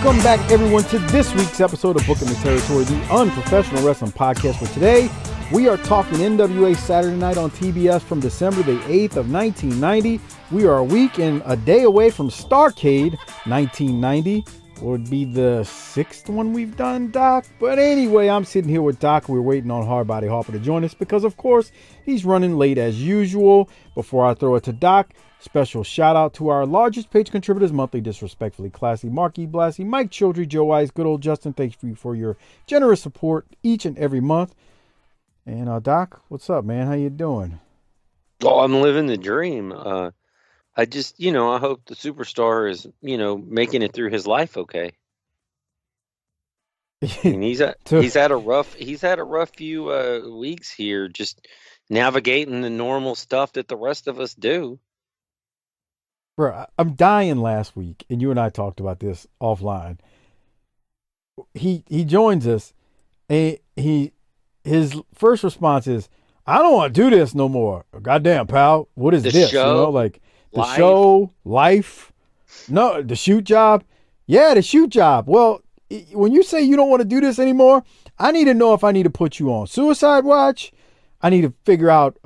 Welcome back, everyone, to this week's episode of Booking the Territory, the unprofessional wrestling podcast. For today, we are talking NWA Saturday Night on TBS from December the 8th of 1990. We are a week and a day away from Starrcade 1990. Would be the sixth one we've done, Doc. But anyway, I'm sitting here with Doc. We're waiting on Hardbody Harper to join us because, of course, he's running late as usual. Before I throw it to Doc, special shout out to our largest page contributors, monthly disrespectfully classy, Marky Blassie, Mike Childry, Joe Wise, good old Justin. Thank you for your generous support each and every month. And Doc, what's up, man? How you doing? Oh, I'm living the dream. I just, I hope the superstar is, making it through his life okay. I mean, he's had a rough few weeks here, just navigating the normal stuff that the rest of us do. Bro, I'm dying last week, and you and I talked about this offline. He joins us, and his first response is, "I don't want to do this no more." Goddamn, pal, what is this? Show, the show, life. No, the shoot job. Yeah, the shoot job. Well, when you say you don't want to do this anymore, I need to know if I need to put you on suicide watch. I need to figure out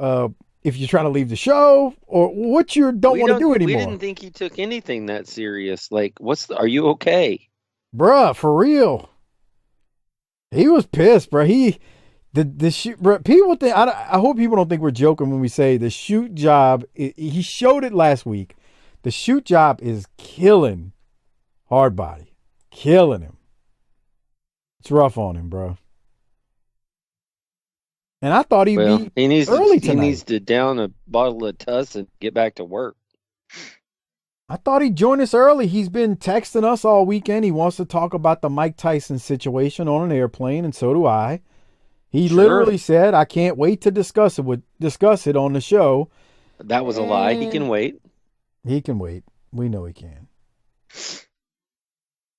if you're trying to leave the show or what you don't want to do anymore. We didn't think he took anything that serious. Like, are you okay? Bruh, for real. He was pissed, bro. The shoot, bro, people think, I hope people don't think we're joking when we say the shoot job, he showed it last week. The shoot job is killing Hardbody. Killing him. It's rough on him, bro. And I thought he'd be early tonight. He needs to down a bottle of Tuss and get back to work. I thought he'd join us early. He's been texting us all weekend. He wants to talk about the Mike Tyson situation on an airplane, and so do I. He literally said, "I can't wait to discuss it on the show." That was a lie. He can wait. He can wait. We know he can.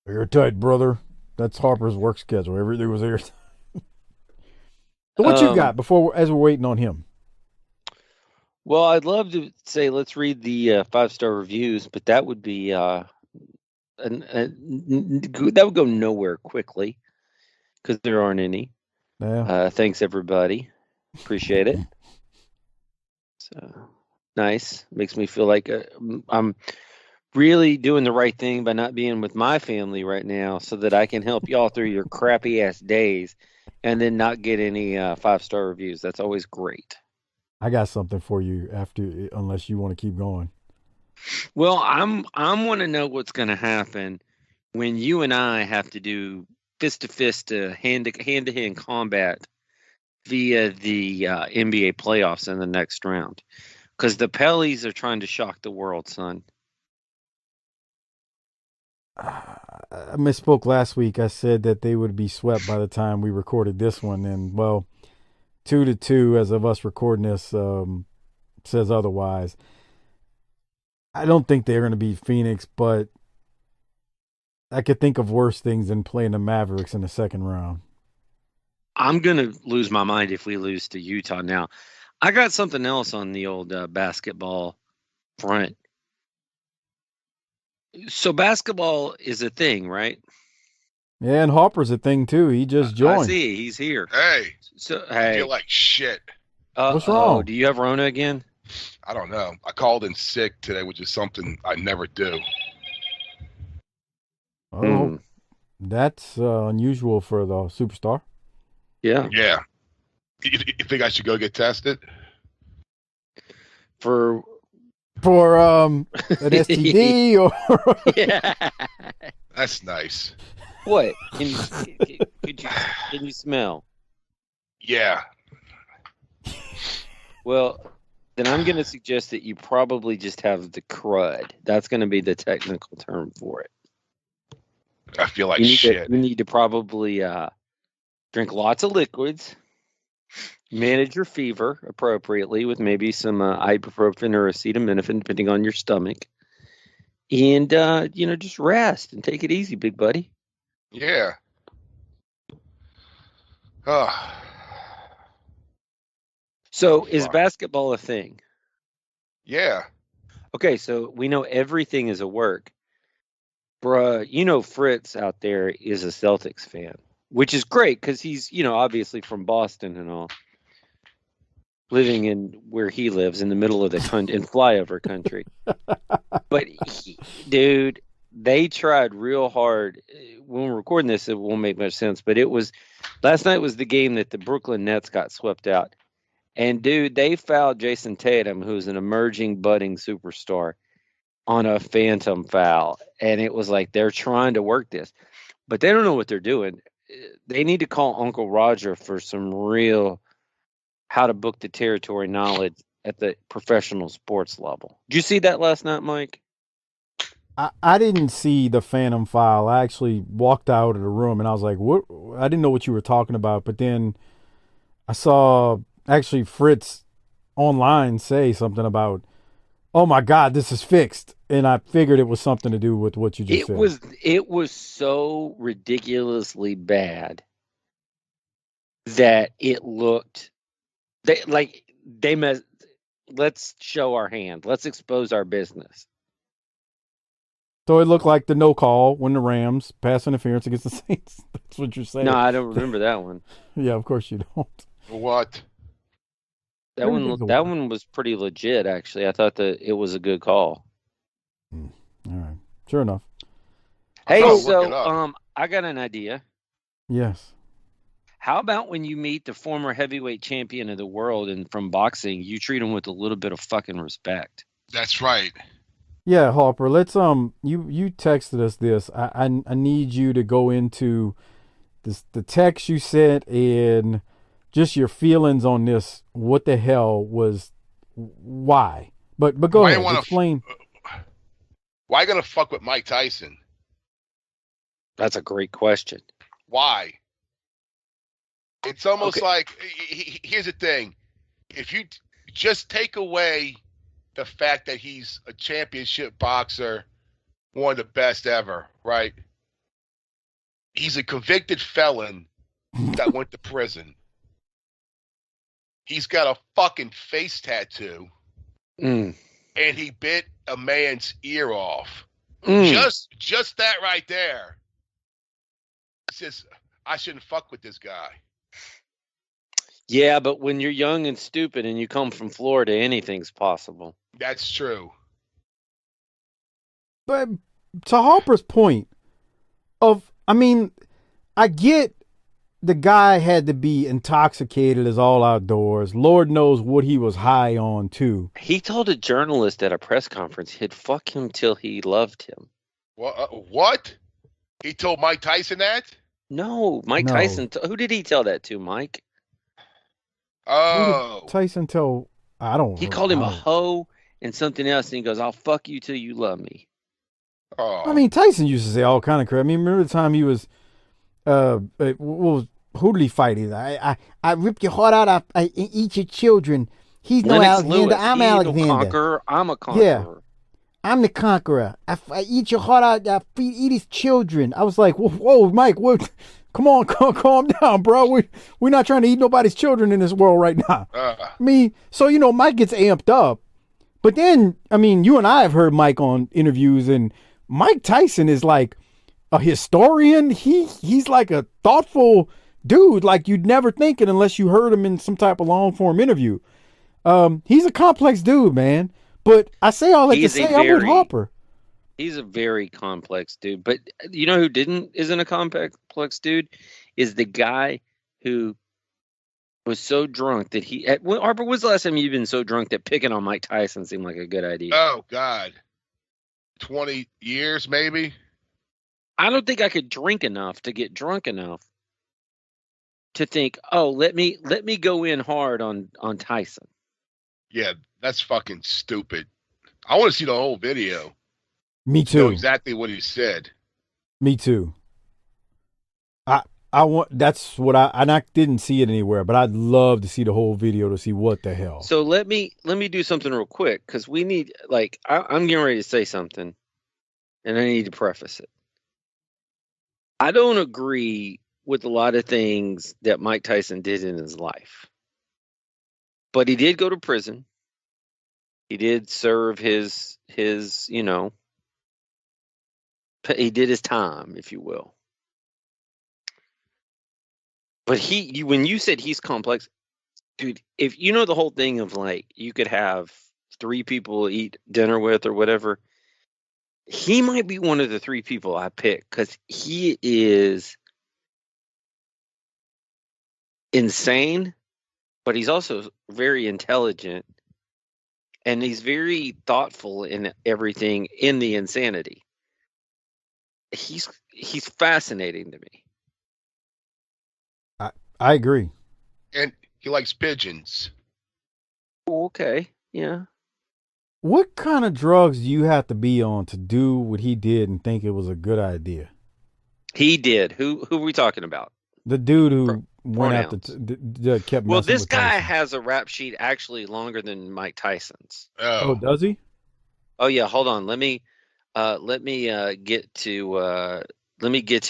Airtight, brother. That's Harper's work schedule. Everything was airtight. So what you got as we're waiting on him? Well, I'd love to say let's read the 5-star reviews, but that would be that would go nowhere quickly because there aren't any. Yeah. Thanks everybody, appreciate it. So nice, makes me feel like I'm really doing the right thing by not being with my family right now, so that I can help y'all through your crappy ass days. And then not get any 5-star reviews. That's always great. I got something for you unless you want to keep going. Well, I'm want to know what's going to happen when you and I have to do fist to fist, hand to hand combat via the NBA playoffs in the next round, because the Pellies are trying to shock the world, son. I misspoke last week. I said that they would be swept by the time we recorded this one. And, 2-2 as of us recording this says otherwise. I don't think they're going to beat Phoenix, but I could think of worse things than playing the Mavericks in the second round. I'm going to lose my mind if we lose to Utah now. I got something else on the old basketball front. So basketball is a thing, right? Yeah, and Harper's a thing too. He just joined. I see, he's here. Hey, I feel like shit. What's wrong? Do you have Rona again? I don't know. I called in sick today, which is something I never do. Oh, that's unusual for the superstar. Yeah. Yeah. You think I should go get tested? For an STD or yeah. That's nice. What? Can you smell? Yeah. Well, then I'm going to suggest that you probably just have the crud. That's going to be the technical term for it. I feel like shit. You need to probably drink lots of liquids. Manage your fever appropriately with maybe some ibuprofen or acetaminophen, depending on your stomach. And, just rest and take it easy, big buddy. Yeah. Oh. So is basketball a thing? Yeah. Okay, so we know everything is a work. Bruh, Fritz out there is a Celtics fan, which is great because he's, obviously from Boston and all, living in where he lives in the middle of the country, in flyover country. But, dude, they tried real hard. When we're recording this, it won't make much sense, but last night was the game that the Brooklyn Nets got swept out. And, dude, they fouled Jason Tatum, who's an emerging, budding superstar, on a phantom foul. And it was like they're trying to work this, but they don't know what they're doing. They need to call Uncle Roger for some real how to book the territory knowledge at the professional sports level. Did you see that last night, Mike? I didn't see the Phantom file. I actually walked out of the room and I was like, "What?" I didn't know what you were talking about. But then I saw actually Fritz online say something about, "Oh my God, this is fixed," and I figured it was something to do with what you just said. It was so ridiculously bad that it looked they messed. Let's show our hand. Let's expose our business. So it looked like the no call when the Rams pass interference against the Saints. That's what you're saying. No, I don't remember that one. Yeah, of course you don't. What? That one was pretty legit, actually. I thought that it was a good call. All right, sure enough. Hey, so I got an idea. Yes. How about when you meet the former heavyweight champion of the world and from boxing, you treat him with a little bit of fucking respect? That's right. Yeah, Harper. Let's you texted us this. I need you to go into this, the text you sent and just your feelings on this. What the hell was why? But go ahead. Explain. Why gonna fuck with Mike Tyson? That's a great question. Why? It's almost like, here's the thing. If you just take away the fact that he's a championship boxer, one of the best ever, right? He's a convicted felon that went to prison. He's got a fucking face tattoo. And he bit a man's ear off. Just that right there says I shouldn't fuck with this guy. Yeah, but when you're young and stupid and you come from Florida, anything's possible. That's true. But to Harper's point I get the guy had to be intoxicated as all outdoors. Lord knows what he was high on too. He told a journalist at a press conference he'd fuck him till he loved him. What? He told Mike Tyson that? No, Tyson. Who did he tell that to, Mike? Oh. Tyson tell, I don't know. He called him a hoe and something else, and he goes, "I'll fuck you till you love me." Oh. Tyson used to say all kind of crap. Remember the time he was, who did he fight? I rip your heart out. I eat your children. He's no Alexander. I'm Alexander. No conqueror. I'm a conqueror. Yeah, I'm the conqueror. I eat your heart out. I eat his children. I was like, whoa, Mike, what? Come on, calm down, bro. We're not trying to eat nobody's children in this world right now. So Mike gets amped up, but then you and I have heard Mike on interviews, and Mike Tyson is like a historian. He's like a thoughtful dude, like you'd never think it unless you heard him in some type of long form interview. He's a complex dude, man. But I say all that to say I'm with Harper. He's a very complex dude. But you know who isn't a complex dude? Is the guy who was so drunk that Harper, when's the last time you've been so drunk that picking on Mike Tyson seemed like a good idea? Oh, God. 20 years, maybe? I don't think I could drink enough to get drunk enough to think, let me go in hard on Tyson. Yeah, that's fucking stupid. I want to see the whole video. Me too. Know exactly what he said. Me too. I want. That's what I didn't see it anywhere, but I'd love to see the whole video to see what the hell. So let me do something real quick because we need I'm getting ready to say something, and I need to preface it. I don't agree with a lot of things that Mike Tyson did in his life, but he did go to prison. He did serve his He did his time, if you will. But when you said he's complex, dude, if you know the whole thing of like you could have 3 people eat dinner with or whatever, he might be one of the 3 people I pick because he is insane, but he's also very intelligent and he's very thoughtful in everything in the insanity. He's fascinating to me. I agree. And he likes pigeons. Okay, yeah. What kind of drugs do you have to be on to do what he did and think it was a good idea? He did. Who are we talking about? The dude who went pronouns. after kept messing Well, this with guy Tyson. has a rap sheet actually longer than Mike Tyson's. Oh, does he? Oh yeah, hold on. Let me get to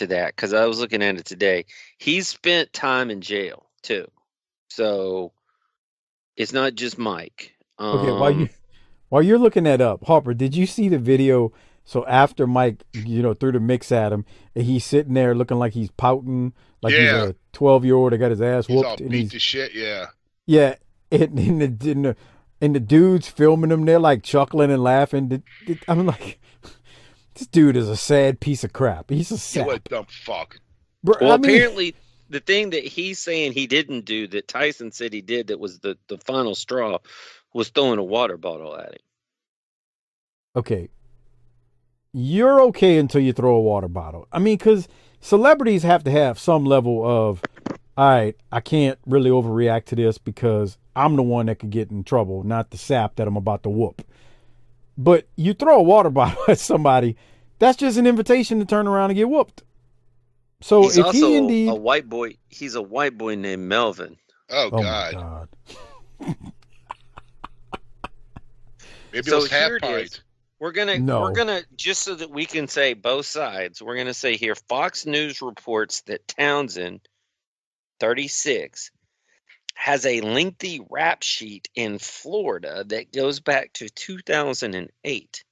that because I was looking at it today. He's spent time in jail too, so it's not just Mike. Okay, while you're looking that up, Harper, did you see the video? So after Mike, threw the mix at him, and he's sitting there looking like he's pouting, like he's a 12-year-old that got his ass whooped. He's all beat to shit, yeah. Yeah, and the dudes filming him, they're like chuckling and laughing. I'm like, this dude is a sad piece of crap. He's a sap. What a dumb fuck. Bro, Well, apparently the thing that he's saying he didn't do that Tyson said he did that was the final straw was throwing a water bottle at him. Okay. You're okay until you throw a water bottle. I mean, because celebrities have to have some level of, all right, I can't really overreact to this because I'm the one that could get in trouble, not the sap that I'm about to whoop. But you throw a water bottle at somebody, that's just an invitation to turn around and get whooped. So he's if also he indeed a white boy. He's a white boy named Melvin. Oh my God. God. Maybe So it was half here it pint. is. We're gonna just so that we can say both sides. We're gonna say here Fox News reports that Townsend, 36, has a lengthy rap sheet in Florida that goes back to 2008.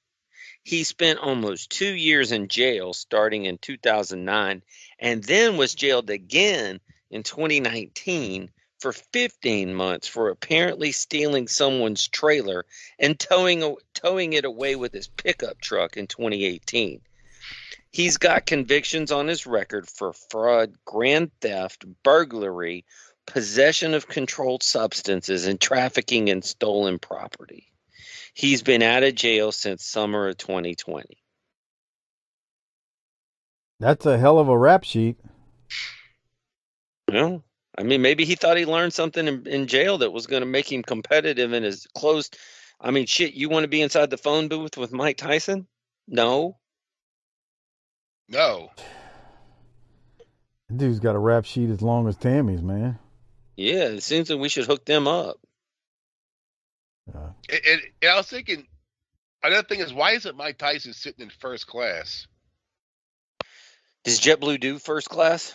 He spent almost 2 years in jail starting in 2009 and then was jailed again in 2019 for 15 months for apparently stealing someone's trailer and towing it away with his pickup truck in 2018. He's got convictions on his record for fraud, grand theft, burglary, possession of controlled substances, and trafficking in stolen property. He's been out of jail since summer of 2020. That's a hell of a rap sheet. Well, I mean, maybe he thought he learned something in jail that was going to make him competitive in his closed. I mean, shit, you want to be inside the phone booth with Mike Tyson? No. No. Dude's got a rap sheet as long as Tammy's, man. Yeah, it seems like we should hook them up. And I was thinking, another thing is, why isn't Mike Tyson sitting in first class? Does JetBlue do first class?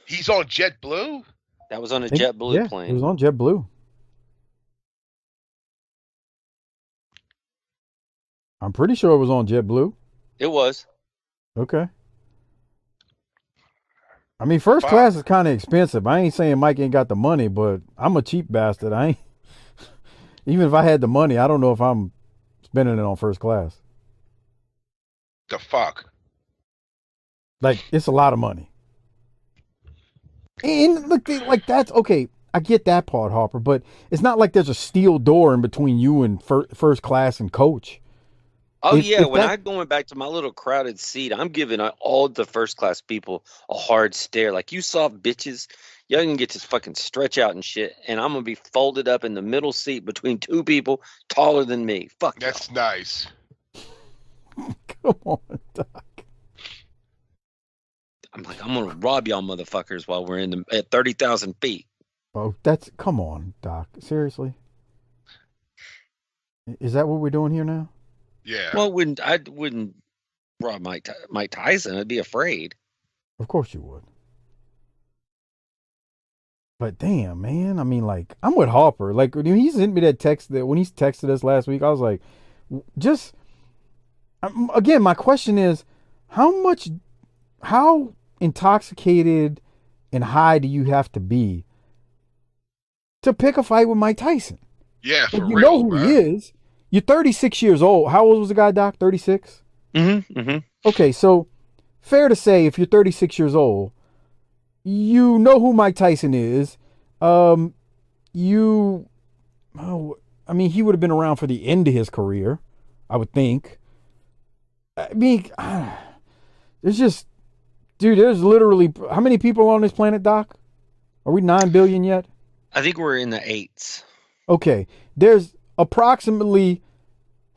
He's on JetBlue? That was on a JetBlue plane. It was on JetBlue. I'm pretty sure it was on JetBlue. It was. Okay. I mean, first class is kind of expensive. I ain't saying Mike ain't got the money, but I'm a cheap bastard. I ain't. Even if I had the money, I don't know if I'm spending it on first class. The fuck? Like, it's a lot of money. And look, like, that's okay. I get that part, Harper, but it's not like there's a steel door in between you and first class and coach. Oh, when I'm going back to my little crowded seat, I'm giving all the first class people a hard stare. Like, you soft bitches, y'all can get to fucking stretch out and shit, and I'm going to be folded up in the middle seat between 2 people taller than me. Fuck That's y'all. nice. Come on, Doc. I'm like, I'm going to rob y'all motherfuckers while we're at 30,000 feet. Oh, come on, Doc. Seriously? Is that what we're doing here now? Yeah. Well, I wouldn't rob Mike Tyson. I'd be afraid. Of course you would. But damn, man. I mean, like, I'm with Harper. Like, when he sent me that text, when he texted us last week, I was like, again, my question is, how intoxicated and high do you have to be to pick a fight with Mike Tyson? Yeah, for Like, you real, know who man. he is. You're 36 years old. How old was the guy, Doc? 36? Mm-hmm. Mm-hmm. Okay, so fair to say, if you're 36 years old, you know who Mike Tyson is. You, oh, I mean, he would have been around for the end of his career, I would think. I mean, there's just, dude, there's literally, how many people on this planet, Doc? Are we 9 billion yet? I think we're in the 8s. Okay, there's approximately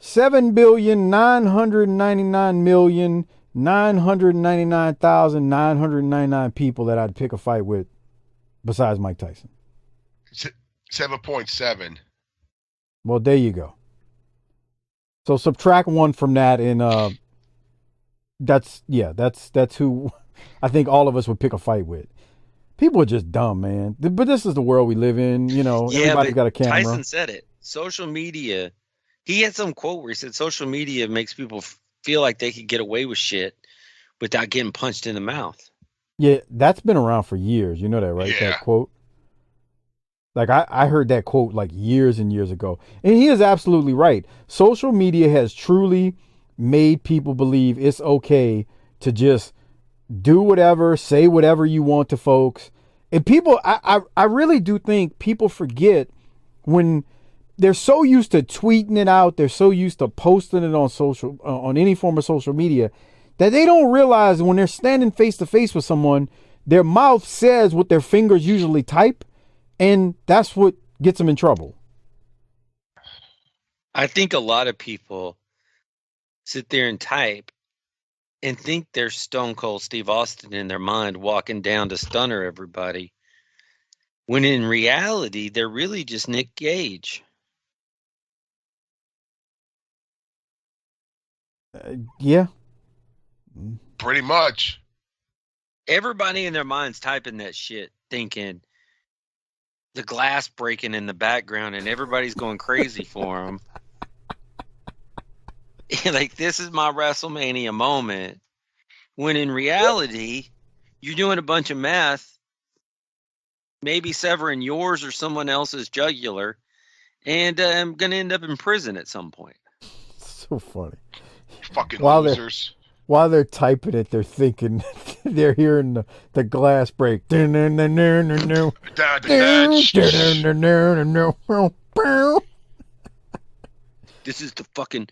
7,999,999,999 people that I'd pick a fight with besides Mike Tyson. 7.7. Well, there you go. So subtract one from that, and that's who I think all of us would pick a fight with. People are just dumb, man. But this is the world we live in. You know, everybody's got a camera. Tyson said it. Social media. He had some quote where he said social media makes people feel like they could get away with shit without getting punched in the mouth. Yeah, that's been around for years. You know that, right? Yeah. That quote. Like, I heard that quote like years and years ago. And he is absolutely right. Social media has truly made people believe it's okay to just do whatever, say whatever you want to folks. And people, I really do think people forget when they're so used to tweeting it out, they're so used to posting it on on any form of social media, that they don't realize when they're standing face to face with someone, their mouth says what their fingers usually type, and that's what gets them in trouble. I think a lot of people sit there and type and think they're Stone Cold Steve Austin in their mind walking down to stunner everybody, when in reality, they're really just Nick Gage. Yeah. Pretty much. Everybody in their mind's typing that shit, thinking the glass breaking in the background and everybody's going crazy for him. Like, this is my WrestleMania moment. When in reality, you're doing a bunch of meth, maybe severing yours or someone else's jugular, and I'm going to end up in prison at some point. So funny. Fucking While losers. While they're typing it, they're thinking, they're hearing the glass break. This is the fucking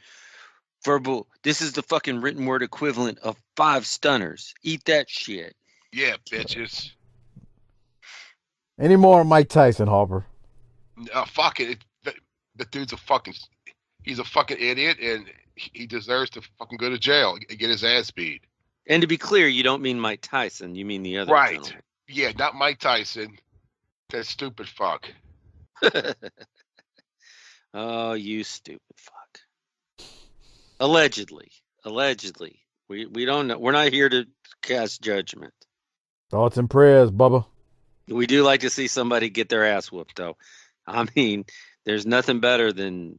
this is the fucking written word equivalent of 5 stunners. Eat that shit. Yeah, bitches. Any more Mike Tyson, Harper? Fuck it. The dude's he's a fucking idiot, and he deserves to fucking go to jail and get his ass beat. And to be clear, you don't mean Mike Tyson. You mean the other Right. gentleman. Yeah, not Mike Tyson. That stupid fuck. Oh, you stupid fuck. Allegedly. We don't know. We're not here to cast judgment. Thoughts and prayers, Bubba. We do like to see somebody get their ass whooped, though. I mean, there's nothing better than,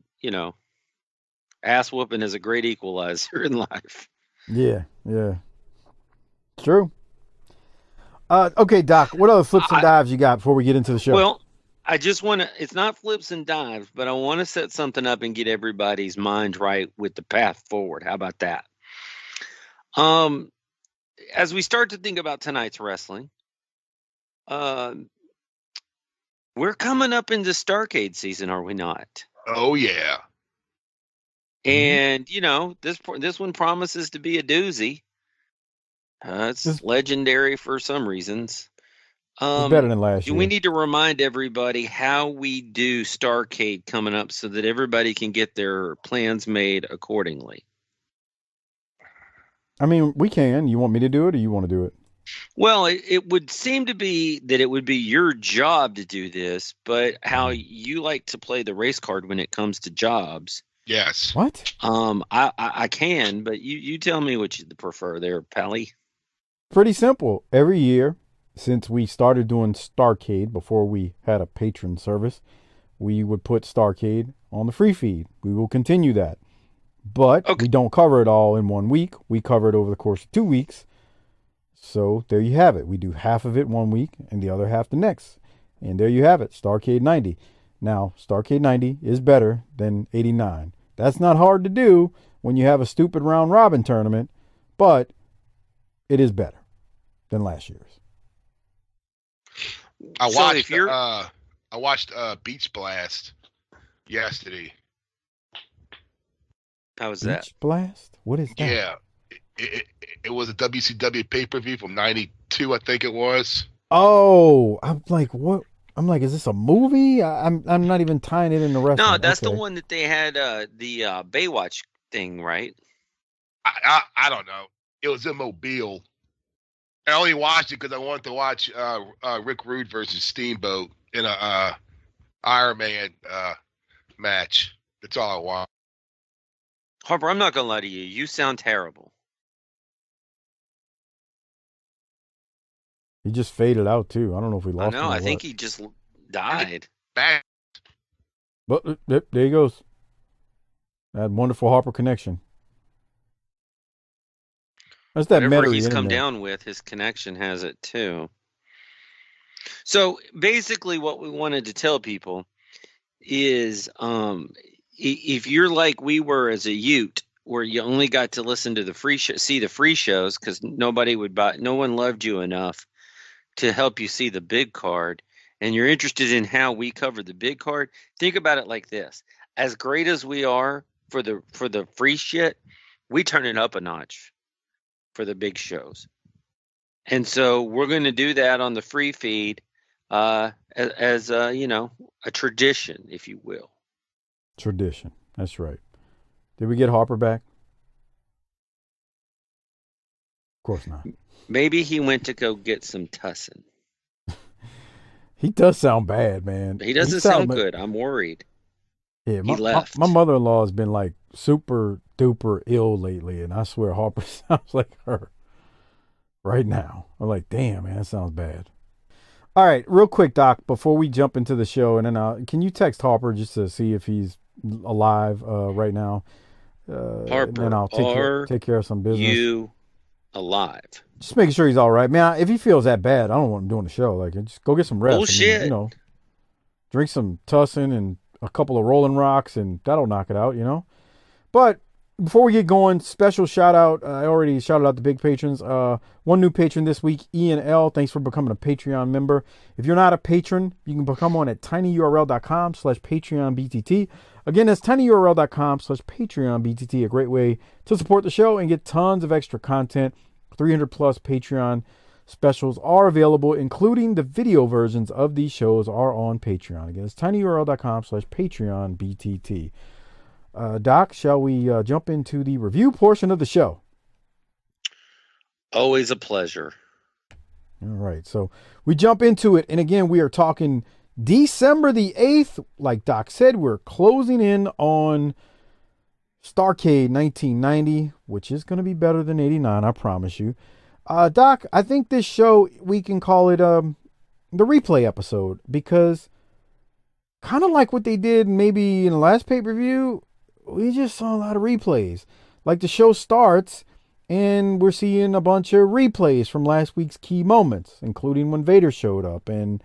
ass whooping is a great equalizer in life. Yeah. True. Okay, Doc, what other flips and dives you got before we get into the show? Well, I just want to, it's not flips and dives, but I want to set something up and get everybody's mind right with the path forward. How about that? As we start to think about tonight's wrestling, we're coming up into Starrcade season, are we not? Oh, yeah. And, this one promises to be a doozy. It's legendary for some reasons. It's better than last year. Do we need to remind everybody how we do Starrcade coming up so that everybody can get their plans made accordingly? I mean, we can. You want me to do it, or you want to do it? Well, it would seem to be that it would be your job to do this, but how you like to play the race card when it comes to jobs. Yes. What? I can, but you tell me what you prefer there, Pally. Pretty simple. Every year, since we started doing Starrcade before we had a Patron service, we would put Starrcade on the free feed. We will continue that. But Okay. we don't cover it all in 1 week. We cover it over the course of 2 weeks. So there you have it. We do half of it 1 week and the other half the next. And there you have it, Starrcade 90. Now, Starrcade 90 is better than 89. That's not hard to do when you have a stupid round robin tournament, but it is better than last year's. I So watched if you're- I watched Beach Blast yesterday. How was that? Beach Blast? What is that? Yeah. It was a WCW pay-per-view from 92, I think it was. Oh, I'm like, what? I'm like, is this a movie? I'm not even tying it into wrestling. No, that's the Okay. one that they had the Baywatch thing, right? I don't know. It was in Mobile. I only watched it because I wanted to watch Rick Rude versus Steamboat in a Iron Man match. That's all I want. Harper, I'm not gonna lie to you. You sound terrible. He just faded out too. I don't know if we I lost him. know. or I think what. he just died. Bang. But there he goes. That wonderful Harper connection. That's that Whatever Metairie he's come internet. down with, his connection has it too. So basically, what we wanted to tell people is, if you're like we were as a Ute, where you only got to listen to the see the free shows because no one loved you enough to help you see the big card, and you're interested in how we cover the big card, think about it like this: as great as we are for the free shit, we turn it up a notch for the big shows. And so we're going to do that on the free feed as a tradition, if you will. Tradition. That's right. Did we get Harper back? Of course not. Maybe he went to go get some tussin. He does sound bad, man. He doesn't sound good. I'm worried. Yeah, He left. my mother-in-law has been like super duper ill lately, and I swear Harper sounds like her right now. I'm like, damn, man, that sounds bad. All right, real quick, Doc, before we jump into the show, and then can you text Harper just to see if he's alive right now? Harper, and then I'll take care of some business. You alive? Just making sure he's all right, man. If he feels that bad, I don't want him doing the show. Like, just go get some rest. Bullshit. I mean, drink some Tussin and a couple of Rolling Rocks, and that'll knock it out. But before we get going, special shout out. I already shouted out the big patrons. One new patron this week, Ian L. Thanks for becoming a Patreon member. If you're not a patron, you can become one at tinyurl.com/PatreonBTT. Again, that's tinyurl.com/PatreonBTT. A great way to support the show and get tons of extra content. 300 plus Patreon specials are available, including the video versions of these shows are on Patreon. Again, it's tinyurl.com/PatreonBTT. Doc, shall we jump into the review portion of the show? Always a pleasure. All right, so we jump into it, and again, we are talking December the 8th. Like Doc said, we're closing in on Starrcade 1990, which is going to be better than 89, I promise you. Doc, I think this show, we can call it the replay episode, because kind of like what they did maybe in the last pay-per-view, we just saw a lot of replays. Like, the show starts, and we're seeing a bunch of replays from last week's key moments, including when Vader showed up, and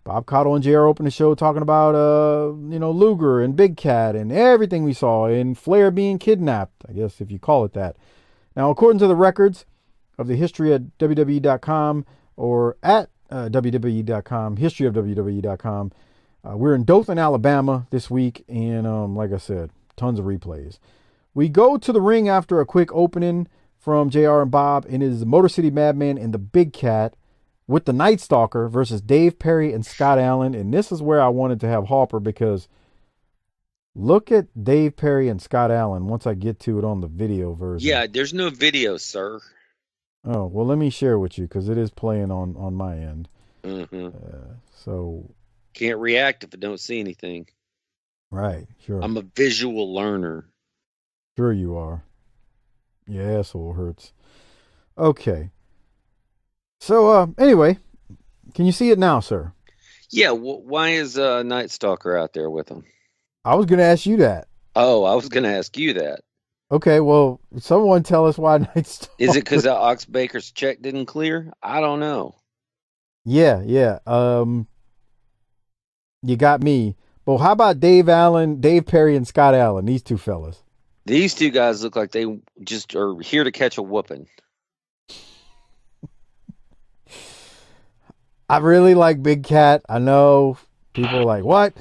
Bob Caudle and JR opened the show talking about, Luger and Big Cat and everything we saw, and Flair being kidnapped, I guess, if you call it that. Now, according to the records of the history at WWE.com or at WWE.com, history of WWE.com, we're in Dothan, Alabama this week, and like I said, tons of replays. We go to the ring after a quick opening from JR and Bob, and it is the Motor City Madman and the Big Cat with the Night Stalker versus Dave Perry and Scott Allen. And this is where I wanted to have Harper, because look at Dave Perry and Scott Allen once I get to it on the video version. Yeah, there's no video, sir. Oh, well, let me share with you, because it is playing on my end. Mm-hmm. So Can't react if I don't see anything. right, sure. I'm a visual learner. Sure you are. Your asshole hurts. Okay. So, anyway, can you see it now, sir? Yeah, why is Night Stalker out there with him? I was going to ask you that. Oh, I was going to ask you that. Okay, well, someone tell us why Night Stalker. Is it because Ox Baker's check didn't clear? I don't know. Yeah, yeah. You got me. But how about Dave Allen, Dave Perry, and Scott Allen? These two fellas. These two guys look like they just are here to catch a whooping. I really like Big Cat. I know people are like, what?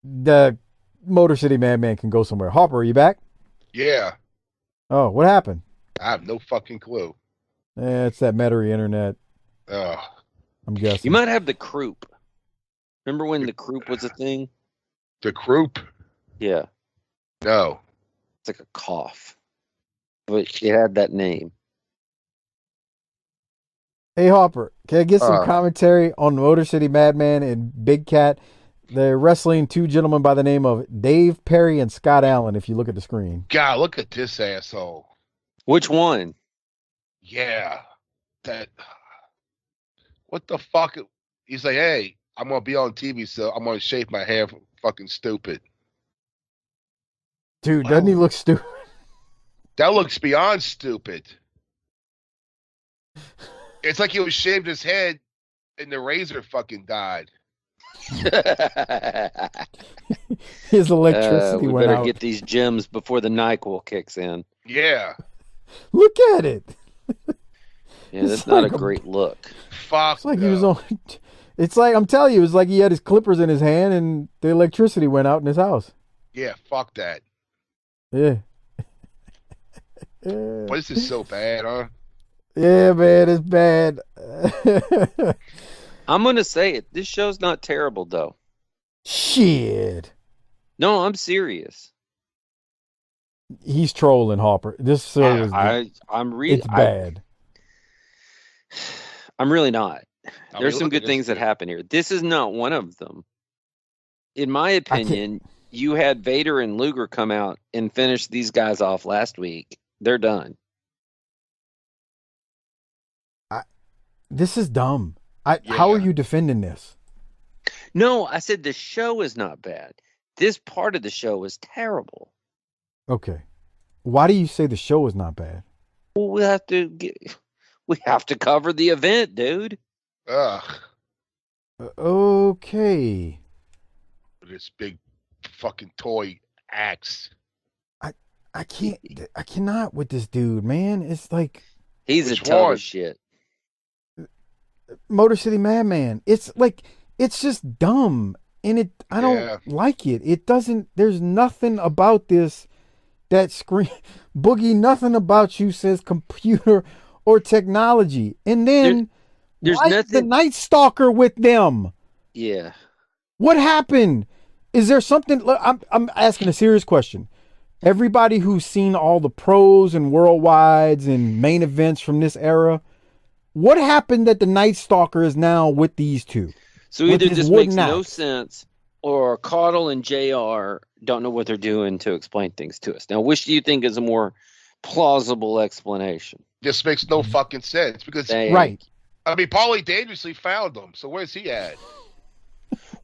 The Motor City Madman can go somewhere. Harper, are you back? Yeah. Oh, what happened? I have no fucking clue. It's that Metairie internet, Ugh. I'm guessing. You might have the croup. Remember when the croup was a thing? The croup? Yeah. No. It's like a cough. But it had that name. Hey, Harper, can I get some commentary on Motor City Madman and Big Cat? They're wrestling two gentlemen by the name of Dave Perry and Scott Allen, if you look at the screen. God, look at this asshole. Which one? Yeah. That. What the fuck? He's like, hey, I'm going to be on TV, so I'm going to shave my hair fucking stupid. Dude, doesn't he look stupid? That looks beyond stupid. It's like he was shaved his head and the razor fucking died. His electricity we went better out. get these gems before the NyQuil kicks in. Yeah. Look at it. Yeah, that's not like a great look. Fuck. It's like he was on. It's like, I'm telling you, it's like he had his clippers in his hand and the electricity went out in his house. Yeah, fuck that. Yeah. Why is this so bad, huh? Yeah, man, it's bad. I'm going to say it. This show's not terrible, though. Shit. No, I'm serious. He's trolling Harper. This show it's bad. I'm really not. I There's mean, some look at good things this that happen here. This is not one of them. In my opinion, you had Vader and Luger come out and finish these guys off last week. They're done. This is dumb. How are you defending this? No, I said the show is not bad. This part of the show is terrible. Okay. Why do you say the show is not bad? Well, we have to cover the event, dude. Ugh. Okay. This big fucking toy axe. I cannot with this dude, man. It's like he's a ton of shit. Motor City Madman. It's like, it's just dumb. And I don't like it. It doesn't, there's nothing about this that scream Boogie, nothing about you says computer or technology. And then there's why nothing. The Night Stalker with them? Yeah. What happened? Is there something? I'm asking a serious question. Everybody who's seen all the pros and worldwides and main events from this era, what happened that the Night Stalker is now with these two? So either this makes no sense, or Caudle and JR don't know what they're doing to explain things to us. Now, which do you think is a more plausible explanation? This makes no fucking sense because right. I mean, Paulie dangerously found them. So where's he at?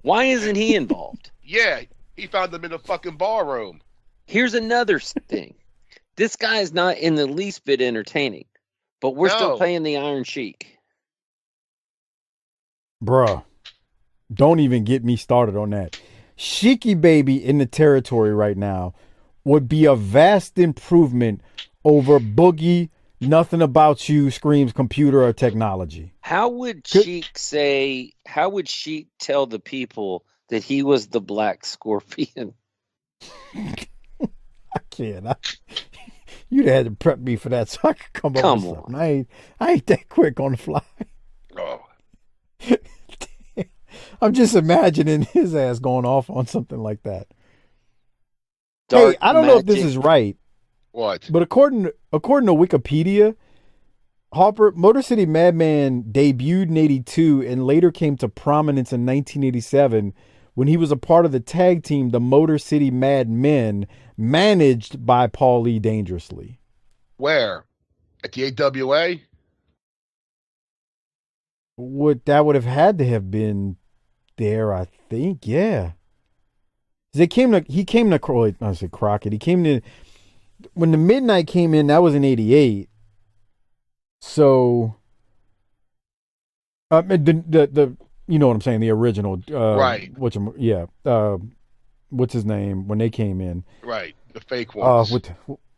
Why isn't he involved? Yeah, he found them in the fucking bar room. Here's another thing. This guy is not in the least bit entertaining, but we're still playing the Iron Sheik. Bruh, don't even get me started on that. Sheiky Baby in the territory right now would be a vast improvement over Boogie, nothing about you screams computer or technology. How would Sheik tell the people that he was the Black Scorpion? I can't. You'd have had to prep me for that so I could come up with something. I ain't that quick on the fly. Oh. I'm just imagining his ass going off on something like that. Hey, I don't know if this is right. What? But according to Wikipedia, Harper, Motor City Madman debuted in 82 and later came to prominence in 1987 when he was a part of the tag team, the Motor City Mad Men, managed by Paulie Dangerously. Where? At the AWA? That would have had to have been there, I think. Yeah. He came to I said Crockett. He came to when the Midnight came in. That was in '88. So, the you know what I'm saying, the original, Right. what's his name when they came in, Right. The fake ones.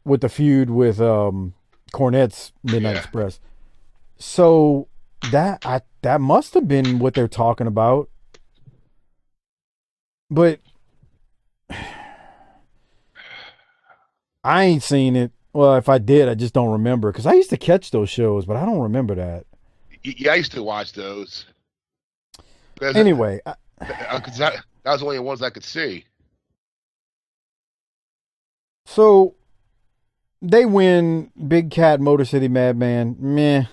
with the feud with Cornette's Midnight Yeah. Express. So that must have been what they're talking about, but I ain't seen it. Well, if I did, I just don't remember because I used to catch those shows, but I don't remember that. Yeah, I used to watch those. Anyway, Because that was only the ones I could see. so they win. Big Cat, Motor City Madman. Meh.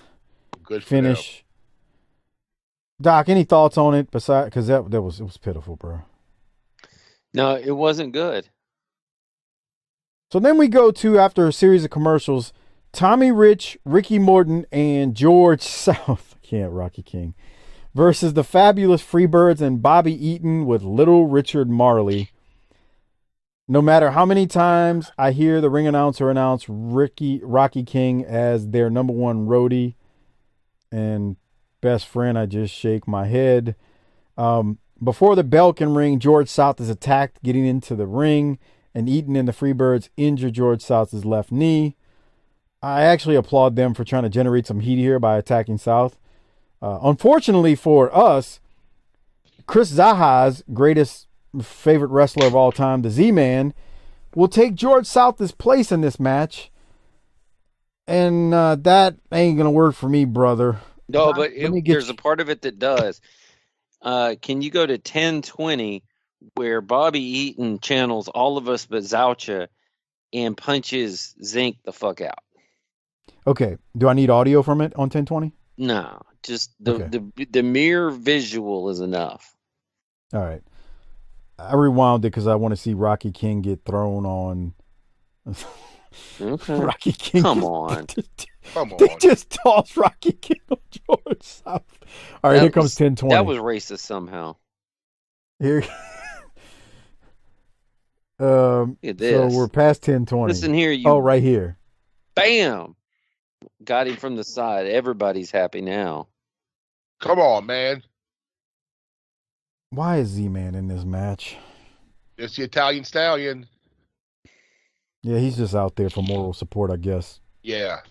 Good for Finish. Doc, any thoughts on it? Besides, because it was pitiful, bro. No, it wasn't good. So then we go to, after a series of commercials, Tommy Rich, Ricky Morton, and George South. Rocky King. Versus the Fabulous Freebirds and Bobby Eaton with Little Richard Marley. No matter how many times I hear the ring announcer announce Rocky King as their number one roadie and best friend, I just shake my head. Before the bell can ring, George South is attacked getting into the ring, and Eaton and the Freebirds injure George South's left knee. I actually applaud them for trying to generate some heat here by attacking South. Unfortunately for us, Chris Zaha's greatest favorite wrestler of all time, the Z-Man, will take George South's place in this match. And that ain't going to work for me, brother. No, but there's a part of it that does. Can you go to 10:20 where Bobby Eaton channels all of us but Zoucha and punches Zinc the fuck out? Okay. Do I need audio from it on 1020? No, just the mere visual is enough. All right. I rewound it because I want to see Rocky King get thrown on. Okay. Rocky King. Come on. They just tossed Rocky King on George South. All right, here comes 1020. That was racist somehow. Here. Look at this. So we're past 1020. Listen here, right here. Bam! Got him from the side. Everybody's happy now. Come on, man. Why is Z-Man in this match? It's the Italian Stallion. Yeah, he's just out there for moral support, I guess. Yeah.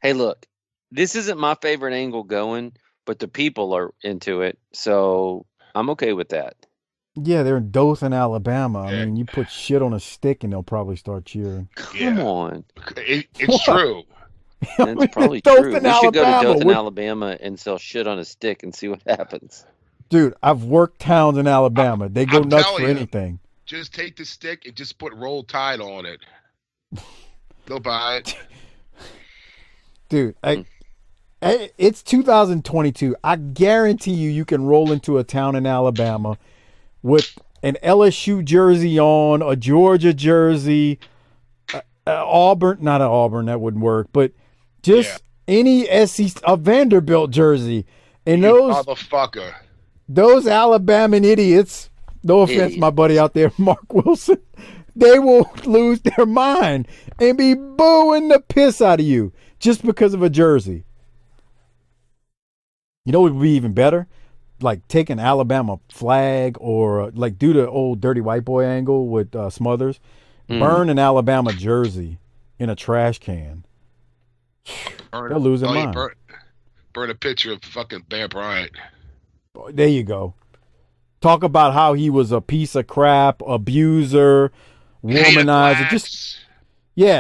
Hey, look, this isn't my favorite angle going, but the people are into it, so I'm okay with that. Yeah, they're in Dothan, Alabama. I mean, you put shit on a stick and they'll probably start cheering. Come on. It's true. That's probably true. We should go to Dothan, Alabama and sell shit on a stick and see what happens. Dude, I've worked towns in Alabama. They go nuts for anything. Just take the stick and just put Roll Tide on it. They'll buy it. Dude, it's 2022. I guarantee you can roll into a town in Alabama with an LSU jersey on, a Georgia jersey, Auburn, not an Auburn, that wouldn't work, but just any SEC, a Vanderbilt jersey. And motherfucker. Those Alabama idiots, no offense, my buddy out there, Mark Wilson, they will lose their mind and be booing the piss out of you just because of a jersey. You know what would be even better? Like take an Alabama flag or like do the old Dirty White Boy angle with Smothers. Burn an Alabama jersey in a trash can. They'll lose their mind. Burn a picture of fucking Bear Bryant. There you go. Talk about how he was a piece of crap, abuser, womanizer.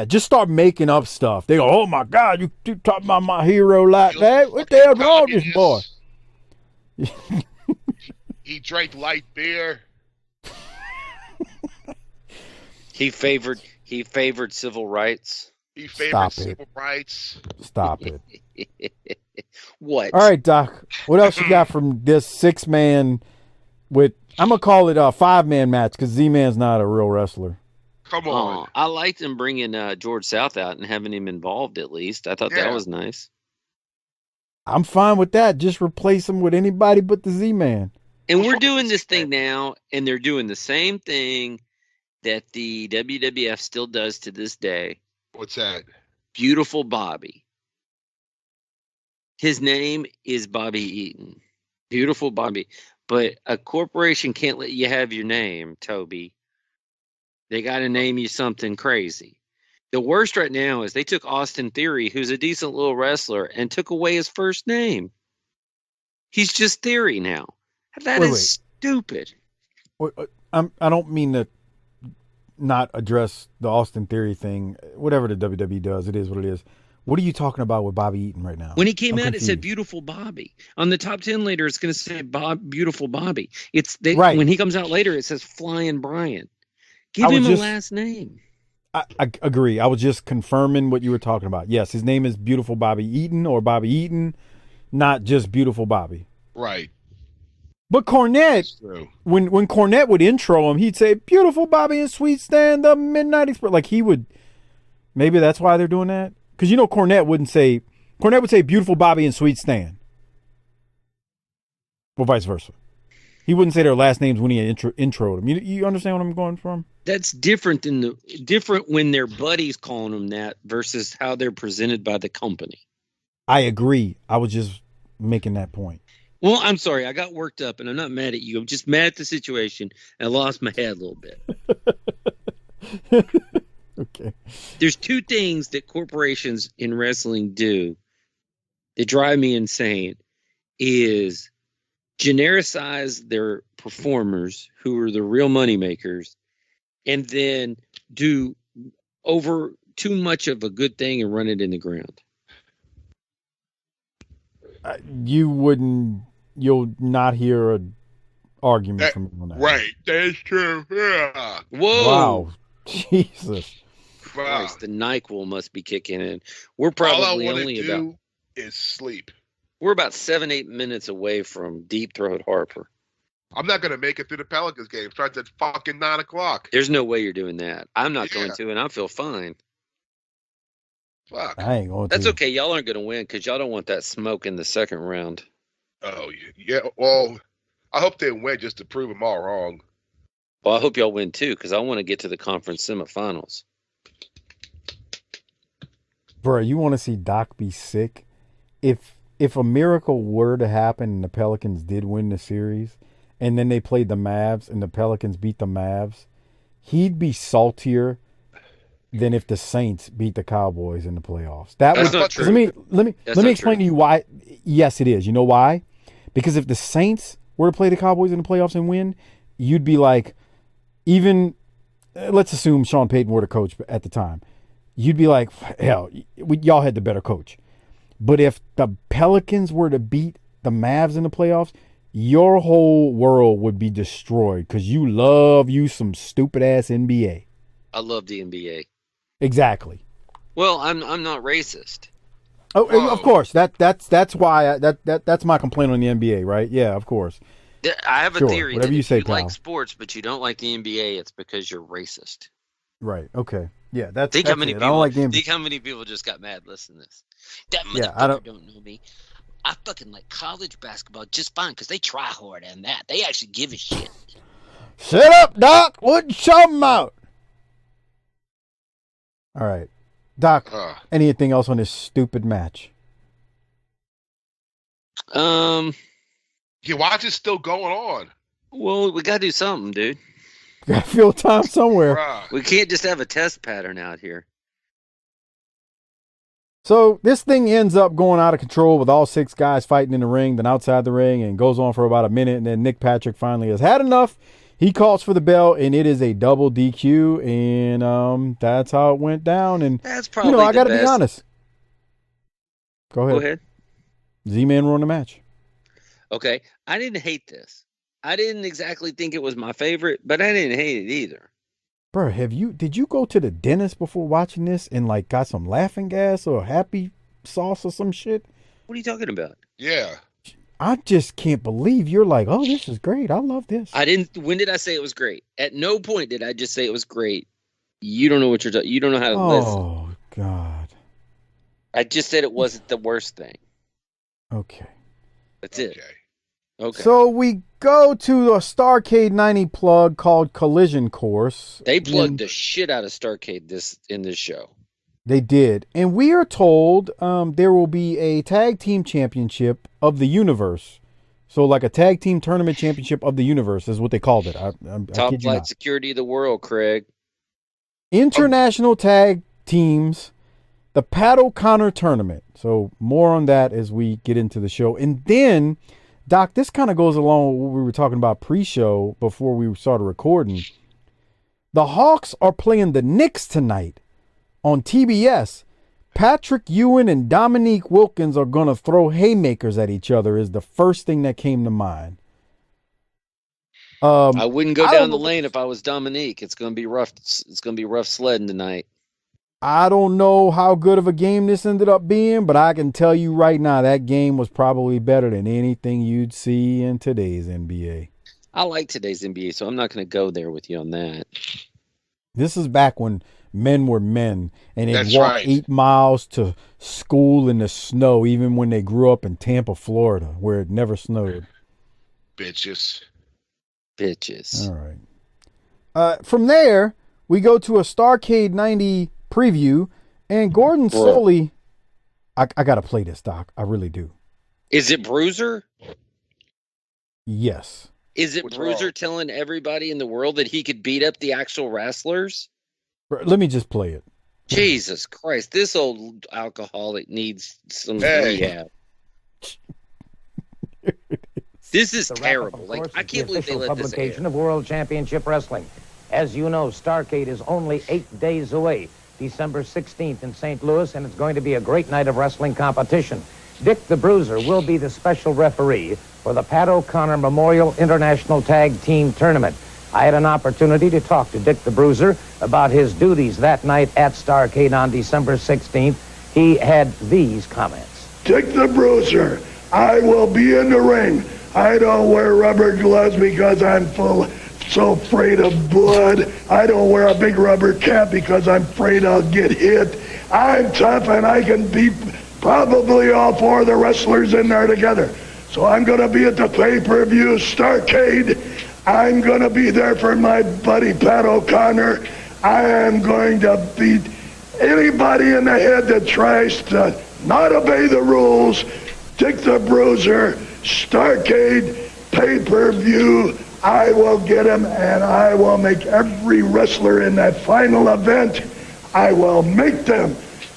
Just start making up stuff. They go, oh my God, you talking about my hero like that? What the hell's wrong with this boy? He drank light beer. He favored civil rights. He favored civil rights. Stop it. What? All right, Doc. What else you got from this 6-man with, I'm going to call it a 5-man match because Z-Man's not a real wrestler. Come on. I liked him bringing George South out and having him involved at least. I thought that was nice. I'm fine with that. Just replace him with anybody but the Z-Man. And we're doing this thing now, and they're doing the same thing that the WWF still does to this day. What's that? Beautiful Bobby. His name is Bobby Eaton. Beautiful Bobby. But a corporation can't let you have your name, Toby. They got to name you something crazy. The worst right now is they took Austin Theory, who's a decent little wrestler, and took away his first name. He's just Theory now. That is stupid. I don't mean to not address the Austin Theory thing. Whatever the WWE does, it is what it is. What are you talking about with Bobby Eaton right now? When he came out, it said Beautiful Bobby. On the top 10 later, it's going to say Beautiful Bobby. Right. When he comes out later, it says Flying Brian. Give him a last name. I agree. I was just confirming what you were talking about. Yes, his name is Beautiful Bobby Eaton or Bobby Eaton, not just Beautiful Bobby. Right. But Cornette, when Cornette would intro him, he'd say, Beautiful Bobby and Sweet Stan, the Midnight Express. Like he would, maybe that's why they're doing that. Because Cornette would say Beautiful Bobby and Sweet Stan. Or vice versa. He wouldn't say their last names when he introed them. You understand what I'm going from? That's different when their buddies calling them that versus how they're presented by the company. I agree. I was just making that point. Well, I'm sorry. I got worked up, and I'm not mad at you. I'm just mad at the situation, and I lost my head a little bit. Okay. There's two things that corporations in wrestling do that drive me insane is genericize their performers who are the real money makers and then do over too much of a good thing and run it in the ground. You'll not hear an argument from me on that. Right. That's true. Yeah. Whoa. Wow. Jesus. Christ, the NyQuil must be kicking in. We're probably is sleep. We're about 7-8 minutes away from Deep Throat Harper. I'm not going to make it through the Pelicans game. It starts at fucking 9:00. There's no way you're doing that. I'm not going to, and I feel fine. Fuck. I ain't going to. That's okay. Y'all aren't going to win because y'all don't want that smoke in the second round. Oh, yeah. Well, I hope they win just to prove them all wrong. Well, I hope y'all win too because I want to get to the conference semifinals. Bro, you want to see Doc be sick? If a miracle were to happen and the Pelicans did win the series, and then they played the Mavs and the Pelicans beat the Mavs, he'd be saltier than if the Saints beat the Cowboys in the playoffs. That's not true. Let me explain to you why. Yes, it is. You know why? Because if the Saints were to play the Cowboys in the playoffs and win, you'd be like, even let's assume Sean Payton were the coach at the time. You'd be like, hell, y'all had the better coach. But if the Pelicans were to beat the Mavs in the playoffs, your whole world would be destroyed because you love you some stupid-ass NBA. I love the NBA. Exactly. Well, I'm not racist. Oh, whoa. Of course. That's why that's my complaint on the NBA, right? Yeah, of course. I have a theory whatever that you say, if you like sports but you don't like the NBA, it's because you're racist. Right. Okay. Yeah. That's think how many it. people. I don't like the NBA. Think how many people just got mad listening to this. That motherfucker don't know me. I fucking like college basketball just fine because they try hard and that they actually give a shit. Shut up, Doc. What you talking about? All right, Doc. Anything else on this stupid match? Yeah, why is it still going on? Well, we gotta do something, dude. Gotta fill time somewhere. We can't just have a test pattern out here. So this thing ends up going out of control with all 6 guys fighting in the ring, then outside the ring, and goes on for about a minute. And then Nick Patrick finally has had enough. He calls for the bell, and it is a double DQ. And that's how it went down. And that's probably I got to be honest. Go ahead. Go ahead. Z-Man won the match. Okay, I didn't hate this. I didn't exactly think it was my favorite, but I didn't hate it either. Bro, did you go to the dentist before watching this and like got some laughing gas or happy sauce or some shit? What are you talking about? Yeah. I just can't believe you're like, oh, this is great. I love this. I didn't. When did I say it was great? At no point did I just say it was great. You don't know what you're talking. You don't know how to listen. Oh God. I just said it wasn't the worst thing. Okay. That's it. Okay. So we go to a Starrcade 90 plug called Collision Course. They plugged the shit out of Starrcade in this show. They did. And we are told there will be a tag team championship of the universe. So like a tag team tournament championship of the universe is what they called it. I Top kid you flight not. security of the world, Craig. International tag teams, the Pat O'Connor tournament. So more on that as we get into the show. And then, Doc, this kind of goes along with what we were talking about pre-show before we started recording. The Hawks are playing the Knicks tonight on TBS. Patrick Ewing and Dominique Wilkins are going to throw haymakers at each other is the first thing that came to mind. I wouldn't go down the lane if I was Dominique. It's going to be rough. It's going to be rough sledding tonight. I don't know how good of a game this ended up being, but I can tell you right now that game was probably better than anything you'd see in today's NBA. I like today's NBA, so I'm not going to go there with you on that. This is back when men were men, and they'd walk right. 8 miles to school in the snow, even when they grew up in Tampa, Florida, where it never snowed. Bitches. All right. From there, we go to a Starrcade 90 preview, and Gordon Soley. I got to play this, Doc. I really do. Is it Bruiser? Yes. Is it What's Bruiser wrong? telling everybody in the world that he could beat up the actual wrestlers? Let me just play it. Jesus Christ, this old alcoholic needs some rehab. This is terrible. Like, I can't believe they let this publication air. of World Championship Wrestling. As you know, Starrcade is only 8 days away, December 16th in St. Louis, and it's going to be a great night of wrestling competition. Dick the Bruiser will be the special referee for the Pat O'Connor Memorial International Tag Team Tournament. I had an opportunity to talk to Dick the Bruiser about his duties that night at Starrcade on December 16th. He had these comments. Dick the Bruiser, I will be in the ring. I don't wear rubber gloves because I'm so afraid of blood. I don't wear a big rubber cap because I'm afraid I'll get hit. I'm tough and I can beat probably all 4 of the wrestlers in there together. So I'm going to be at the pay-per-view Starrcade. I'm going to be there for my buddy Pat O'Connor. I am going to beat anybody in the head that tries to not obey the rules. Dick the Bruiser, Starrcade, pay-per-view. I will get him, and I will make every wrestler in that final event, I will make them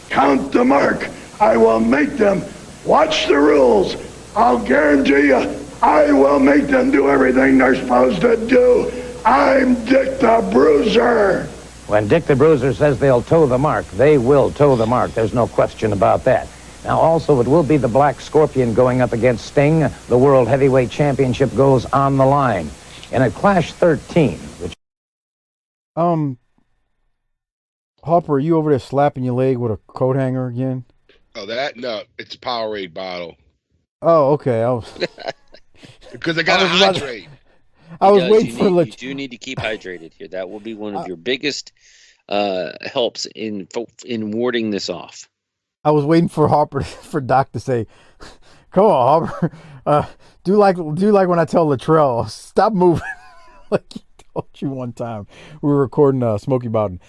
count the mark. I will make them watch the rules. I'll guarantee you, I will make them do everything they're supposed to do. I'm Dick the Bruiser. When Dick the Bruiser says they'll toe the mark, they will toe the mark. There's no question about that. Now, also, it will be the Black Scorpion going up against Sting. The World Heavyweight Championship goes on the line. And at Clash 13, which... Harper, are you over there slapping your leg with a coat hanger again? Oh, that? No, it's a Powerade bottle. Oh, okay. Because I got to hydrate. I was waiting for You do need to keep hydrated here. That will be one of your biggest helps in warding this off. I was waiting for Doc to say, "Come on, Harper, do like when I tell Latrell, stop moving." Like he told you one time we were recording Smoky Mountain.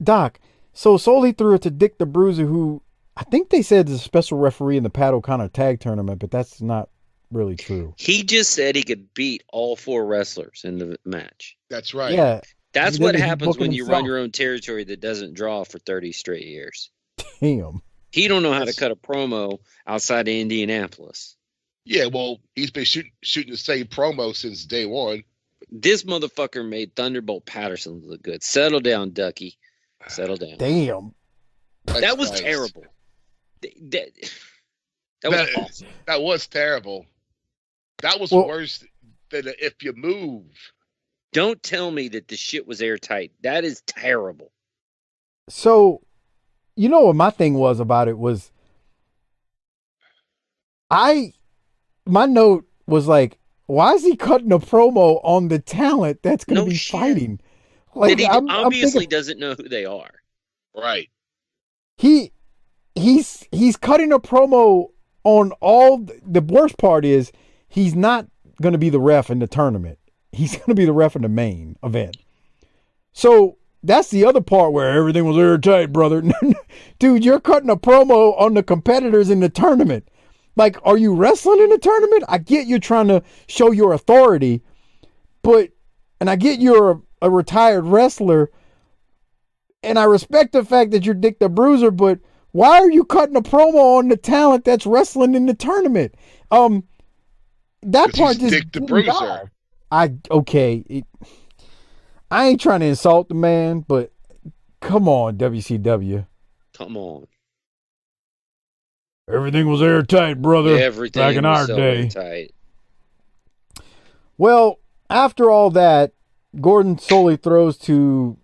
Doc, so Soley threw it to Dick the Bruiser, who I think they said is a special referee in the Pat O'Connor tag tournament, but that's not really true. He just said he could beat all 4 wrestlers in the match. That's right. Yeah, That's what happens booking when you himself. run your own territory that doesn't draw for 30 straight years. Damn. He don't know how to cut a promo outside of Indianapolis. Yeah, well, he's been shooting the same promo since day one. This motherfucker made Thunderbolt Patterson look good. Settle down, Ducky. Settle down. Damn. That was terrible. That was awesome. That was terrible. That was Well, worse than If You Move. Don't tell me that the shit was airtight. That is terrible. So, you know what my thing was about it was, my note was like, why is he cutting a promo on the talent that's going to be fighting? Like, That he I'm obviously thinking, doesn't know who they are. Right. he's cutting a promo on all. The worst part is he's not going to be the ref in the tournament. He's going to be the ref in the main event. So that's the other part where everything was airtight, brother. Dude, you're cutting a promo on the competitors in the tournament. Like, are you wrestling in the tournament? I get you're trying to show your authority, and I get you're a retired wrestler, and I respect the fact that you're Dick the Bruiser, but why are you cutting a promo on the talent that's wrestling in the tournament? That part just Dick the Bruiser. I ain't trying to insult the man, but come on, WCW. Come on. Everything was airtight, brother. Everything back in was our so day. airtight. Well, after all that, Gordon solely throws to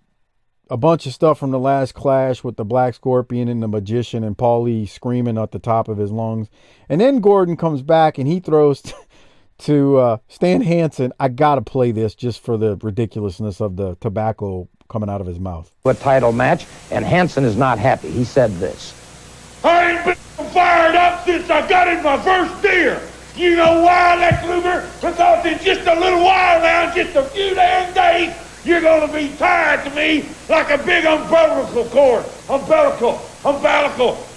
a bunch of stuff from the last Clash with the Black Scorpion and the Magician and Paulie screaming at the top of his lungs. And then Gordon comes back and he throws to Stan Hansen. I got to play this just for the ridiculousness of the tobacco coming out of his mouth. A title match, and Hansen is not happy. He said this. I ain't been fired up since I got in my first deer. You know why, Lex Luger? Because in just a little while now, just a few damn days, you're going to be tied to me like a big umbilical cord. Umbilical,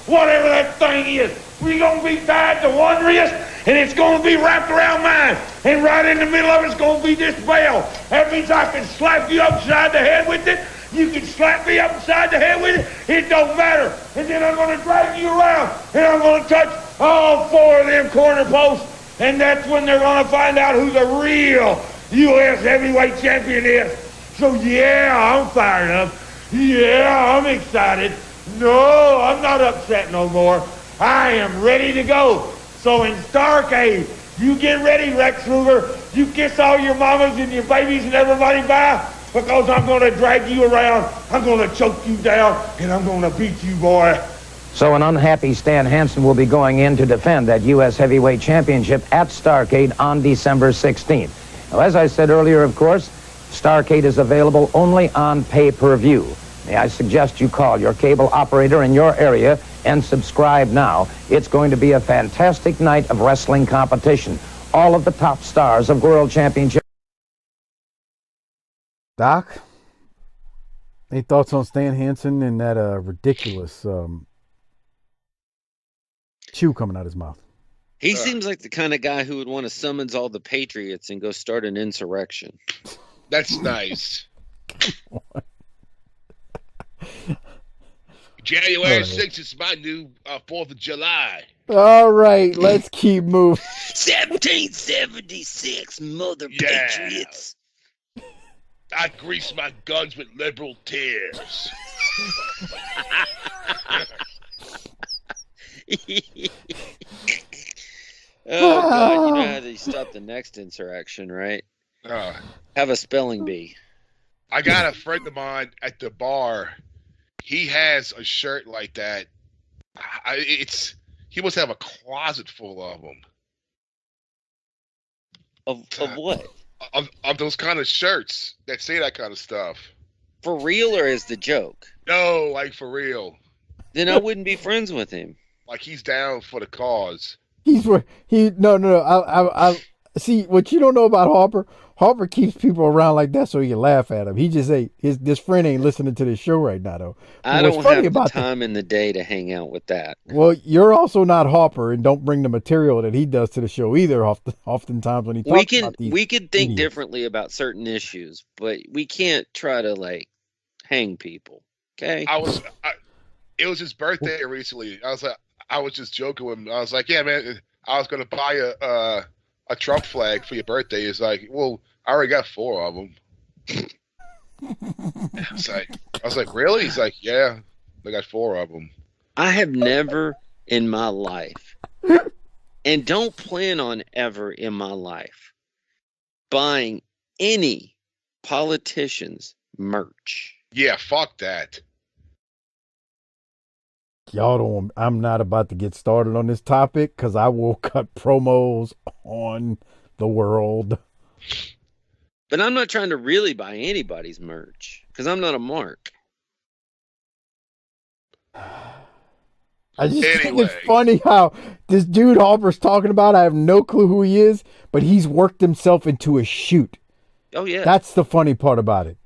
whatever that thing is. We're going to be tied to one wrist, and it's going to be wrapped around mine. And right in the middle of it's going to be this bell. That means I can slap you upside the head with it. You can slap me upside the head with it. It don't matter. And then I'm going to drag you around, and I'm going to touch all four of them corner posts. And that's when they're going to find out who the real U.S. heavyweight champion is. So, yeah, I'm fired up. Yeah, I'm excited. No, I'm not upset no more. I am ready to go. So in Starrcade, you get ready, Lex Luger. You kiss all your mamas and your babies and everybody bye, because I'm going to drag you around. I'm going to choke you down, and I'm going to beat you, boy. So an unhappy Stan Hansen will be going in to defend that U.S. Heavyweight Championship at Starrcade on December 16th. Now, as I said earlier, of course, Starrcade is available only on pay-per-view. May I suggest you call your cable operator in your area and subscribe now. It's going to be a fantastic night of wrestling competition. All of the top stars of World Championship. Doc, any thoughts on Stan Hansen and that ridiculous chew coming out his mouth? He seems like the kind of guy who would want to summons all the Patriots and go start an insurrection. That's nice. January 6th is my new 4th of July. All right, let's keep moving. 1776, mother Patriots. I grease my guns with liberal tears. Oh, God, you know how they stop the next insurrection, right? Have a spelling bee. I got a friend of mine at the bar. He has a shirt like that. He must have a closet full of them. Of what? Of those kind of shirts that say that kind of stuff. For real or as the joke? No, like for real. Then I wouldn't be friends with him. Like he's down for the cause. No. I see what you don't know about Harper. Harper keeps people around like that so he can laugh at him. He just this friend ain't listening to this show right now though. I don't have the time in the day to hang out with that. Well, you're also not Harper, and don't bring the material that he does to the show either. Oftentimes when he talks about these, we can think differently about certain issues, but we can't try to hang people. Okay. It was his birthday recently. I was just joking with him. I was like, yeah, man, I was gonna buy a Trump flag for your birthday. It's like, well, I already got 4 of them. I was like, really? He's like, yeah, I got 4 of them. I have never in my life, and don't plan on ever in my life, buying any politician's merch. Yeah, fuck that. Y'all don't. I'm not about to get started on this topic because I will cut promos on the world. But I'm not trying to really buy anybody's merch because I'm not a mark. I just think Anyway. it's funny how this dude Harper's talking about. I have no clue who he is, but he's worked himself into a shoot. Oh yeah, That's the funny part about it.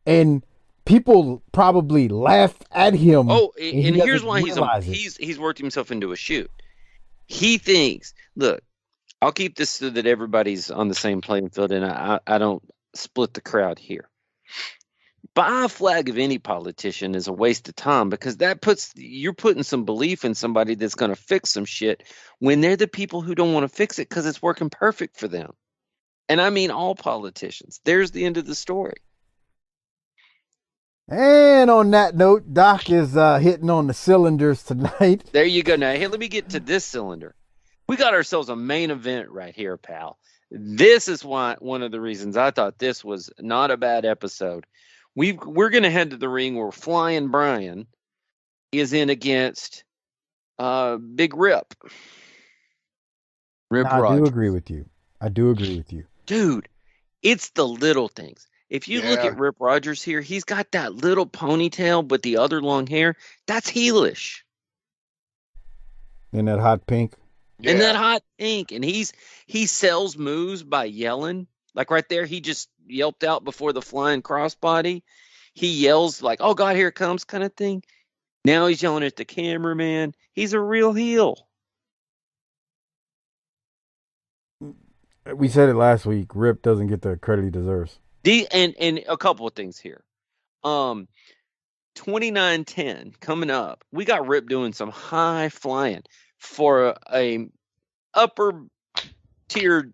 And people probably laugh at him. Oh, and and he here's doesn't why realize it. he's worked himself into a shoot. He thinks, look, I'll keep this so that everybody's on the same playing field, and I don't split the crowd here. Buy a flag of any politician is a waste of time because you're putting some belief in somebody that's going to fix some shit when they're the people who don't want to fix it because it's working perfect for them. And I mean all politicians. There's the end of the story. And on that note, Doc is hitting on the cylinders tonight. There you go. Now, hey, let me get to this cylinder. We got ourselves a main event right here, pal. This is one of the reasons I thought this was not a bad episode. We're going to head to the ring where Flying Brian is in against Big Rip. Rip I Rogers. do agree with you. Dude, it's the little things. If you look at Rip Rogers here, he's got that little ponytail, but the other long hair, that's heelish. In that hot pink. Yeah. And that hot pink. And he sells moves by yelling. Like right there, he just yelped out before the flying crossbody. He yells like, oh, God, here it comes kind of thing. Now he's yelling at the cameraman. He's a real heel. We said it last week. Rip doesn't get the credit he deserves. And a couple of things here. 2910 coming up. We got Rip doing some high flying for a upper tier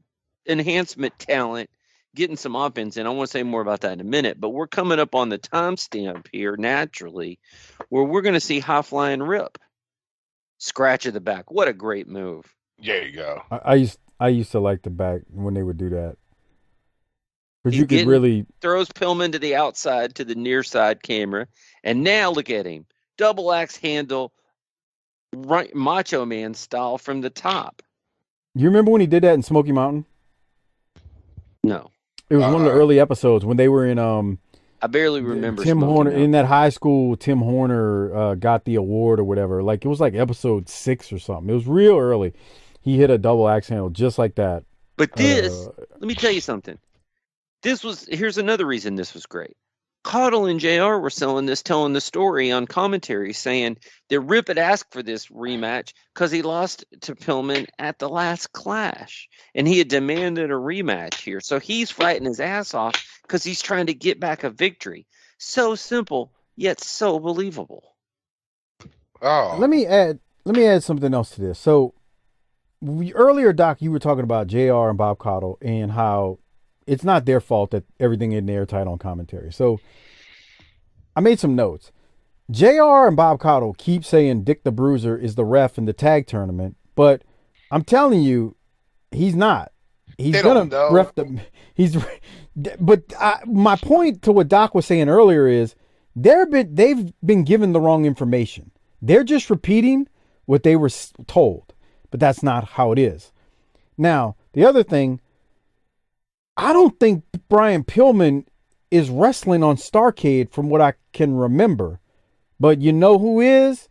enhancement talent, getting some offense in. I want to say more about that in a minute, but we're coming up on the timestamp here naturally where we're going to see high flying Rip. Scratch of the back. What a great move. There you go. I used to like the back when they would do that. Because you could really throws Pillman to the outside to the near side camera. And now look at him. Double axe handle, right, Macho Man style from the top. You remember when he did that in Smoky Mountain? No. It was one of the early episodes when they were in I barely remember Tim Smoky Horner Mountain. in that high school. Tim Horner got the award or whatever. Like it was like episode 6 or something. It was real early. He hit a double axe handle just like that. But this, let me tell you something. Here's another reason this was great. Caudle and JR were telling the story on commentary saying that Rip had asked for this rematch because he lost to Pillman at the last Clash. And he had demanded a rematch here. So he's fighting his ass off because he's trying to get back a victory. So simple, yet so believable. Oh. Let me add something else to this. So earlier, Doc, you were talking about JR and Bob Caudle and how it's not their fault that everything isn't airtight on commentary. So I made some notes. JR and Bob Caudle keep saying Dick the Bruiser is the ref in the tag tournament, but I'm telling you, he's not. He's going to ref the. My point to what Doc was saying earlier is they've been given the wrong information. They're just repeating what they were told, but that's not how it is. Now, the other thing, I don't think Brian Pillman is wrestling on Starrcade from what I can remember. But you know who is?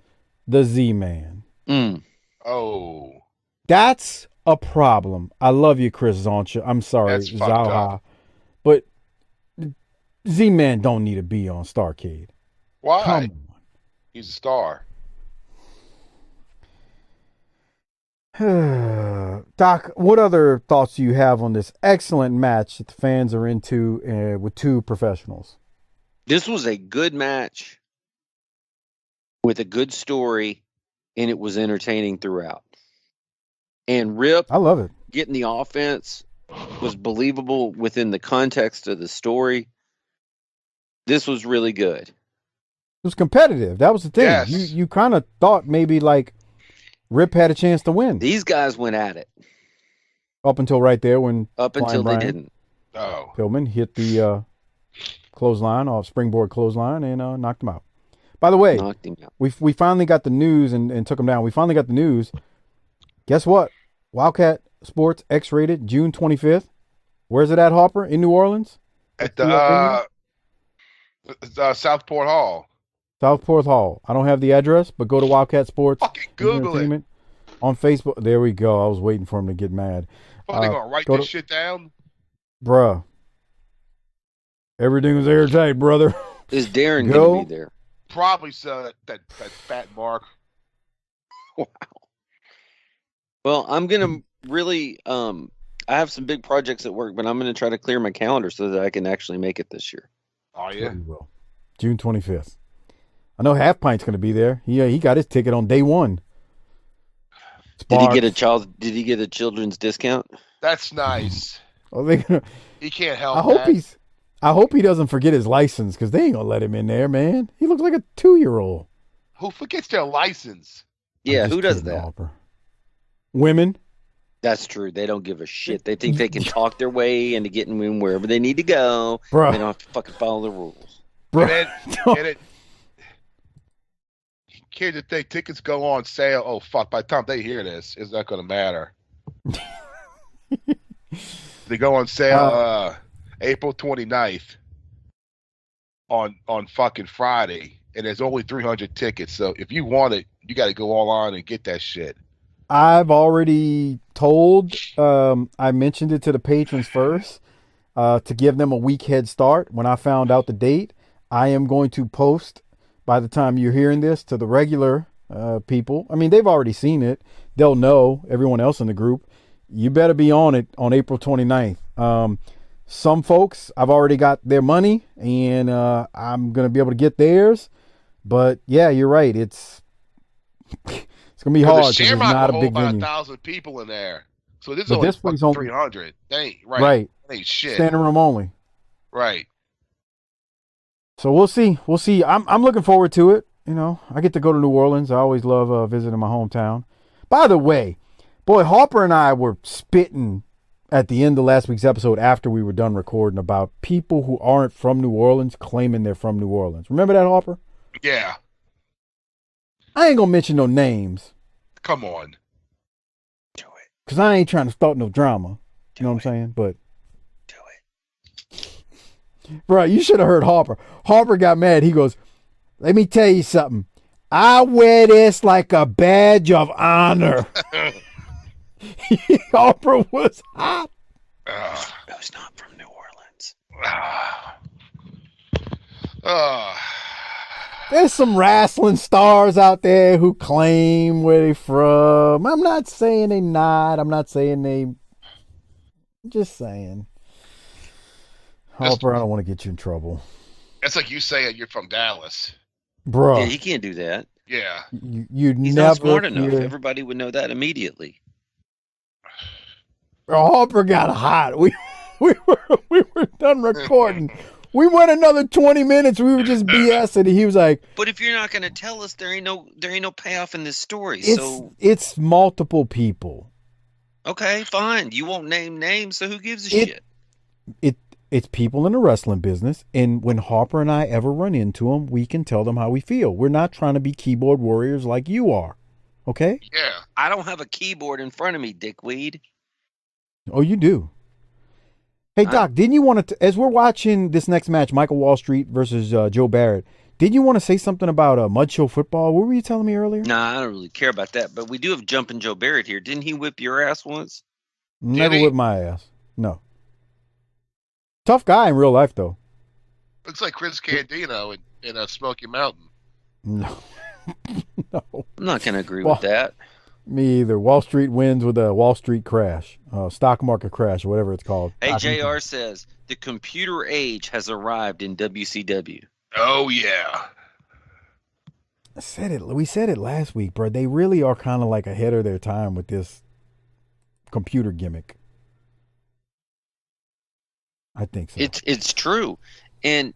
The Z-Man. Oh. That's a problem. I love you, Chris Zoncha. I'm sorry, Zaha. But Z-Man don't need to be on Starrcade. Why? Come on. He's a star. Doc, what other thoughts do you have on this excellent match that the fans are into with two professionals? This was a good match with a good story, and it was entertaining throughout. And Rip, I love it. Getting the offense was believable within the context of the story. This was really good. It was competitive. That was the thing. Yes. You kind of thought maybe like Rip had a chance to win. These guys went at it. Up until right there when they didn't. Oh. Pillman hit the springboard clothesline and knocked him out. By the way, we finally got the news and took him down. We finally got the news. Guess what? Wildcat Sports X-rated June 25th. Where's it at, Harper? In New Orleans? At the Southport Hall. Southport Hall. I don't have the address, but go to Wildcat Sports Fucking Google it. Entertainment on Facebook. There we go. I was waiting for him to get mad. What, they gonna write this shit down? Bruh. Everything was airtight, brother. Is Darren going to be there? Probably so. That fat Mark. Wow. Well, I'm going to really, I have some big projects at work, but I'm going to try to clear my calendar so that I can actually make it this year. Oh, yeah? You will. June 25th. I know Half Pint's going to be there. He got his ticket on day one. Sparks. Did he get a children's discount? That's nice. Oh, He can't help I hope he doesn't forget his license because they ain't going to let him in there, man. He looks like a 2-year-old. Who forgets their license? Yeah, who does that? Harper. Women. That's true. They don't give a shit. They think they can talk their way into getting in wherever they need to go. Bruh. They don't have to fucking follow the rules. Bruh. Here's the thing. Tickets go on sale. Oh, fuck. By the time they hear this, it's not going to matter. They go on sale April 29th on fucking Friday, and there's only 300 tickets. So if you want it, you got to go online and get that shit. I've already told, I mentioned it to the patrons first, to give them a week head start. When I found out the date, I am going to post, by the time you're hearing this, to the regular people. I mean, they've already seen it. They'll know, everyone else in the group. You better be on it on April 29th. Some folks, I've already got their money, and I'm going to be able to get theirs. But, yeah, you're right. It's going to be hard because it's not a big venue. 1,000 people in there. So this is only 300. They ain't, right. They ain't shit. Standing room only. Right. So we'll see. We'll see. I'm looking forward to it. You know, I get to go to New Orleans. I always love visiting my hometown. By the way, boy, Harper and I were spitting at the end of last week's episode after we were done recording about people who aren't from New Orleans claiming they're from New Orleans. Remember that, Harper? Yeah. I ain't gonna mention no names. Come on. Do it. Because I ain't trying to start no drama. You know what I'm saying? But do it. Bro, you should have heard Harper. Harper got mad. He goes, let me tell you something. I wear this like a badge of honor. Harper was hot. Who's not from New Orleans? There's some wrestling stars out there who claim where they from. I'm not saying they not. I'm not saying they. I'm just saying. Harper, I don't want to get you in trouble. That's like you saying you're from Dallas. Bro. Yeah, he can't do that. Yeah. You'd He's never not smart enough. hear... Everybody would know that immediately. Harper got hot. We were done recording. We went another 20 minutes. We were just BSing. And he was like, "But if you're not going to tell us, there ain't no payoff in this story." It's multiple people. Okay, fine. You won't name names, so who gives a shit? It's people in the wrestling business, and when Harper and I ever run into them, we can tell them how we feel. We're not trying to be keyboard warriors like you are. Okay? Yeah. I don't have a keyboard in front of me, dickweed. Oh, you do. Hey, Doc, didn't you want to, as we're watching this next match, Michael Wall Street versus Joe Barrett, didn't you want to say something about Mud Show football? What were you telling me earlier? Nah, I don't really care about that, but we do have Jumpin' Joe Barrett here. Didn't he whip your ass once? Never whipped my ass. No. Tough guy in real life, though. Looks like Chris Candido in Smoky Mountain. No. No. I'm not going to agree with that. Me either. Wall Street wins with a Wall Street crash, stock market crash, or whatever it's called. Hey, JR says, the computer age has arrived in WCW. Oh, yeah. I said it. We said it last week, bro. They really are kind of like ahead of their time with this computer gimmick. I think so. It's true. And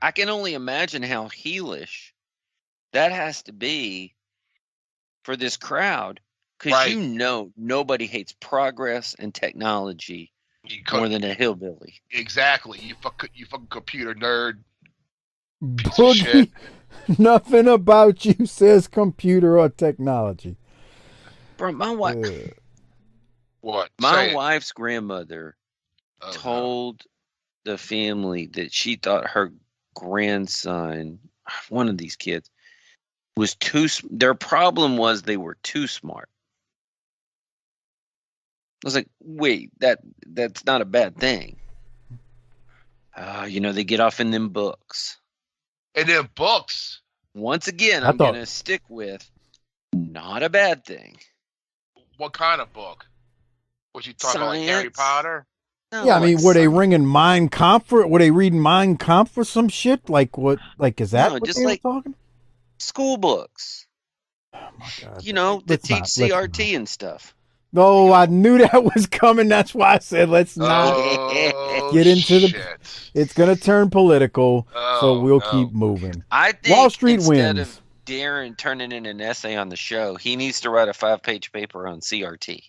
I can only imagine how heelish that has to be for this crowd, because you know nobody hates progress and technology more than a hillbilly. Exactly. You fucking computer nerd. Piece Boogie, of shit. Nothing about you says computer or technology. Bro, my wife. What? My wife's grandmother told the family that she thought her grandson, one of these kids, was their problem was they were too smart. I was like, wait, that's not a bad thing. They get off in them books. And then books. Once again, I'm going to stick with not a bad thing. What kind of book? Was you talking Science? like Harry Potter? No, Yeah, I mean, like were they ringing Mein Kampf? Were they reading Mein Kampf or some shit? Like what? Like is that what just they like were talking? School books. Oh my God! That teach CRT and stuff. No, I knew that was coming. That's why I said let's not get into the. It's gonna turn political, so we'll keep moving. I think Wall Street instead wins. of Darren turning in an essay on the show, he needs to write a 5-page paper on CRT.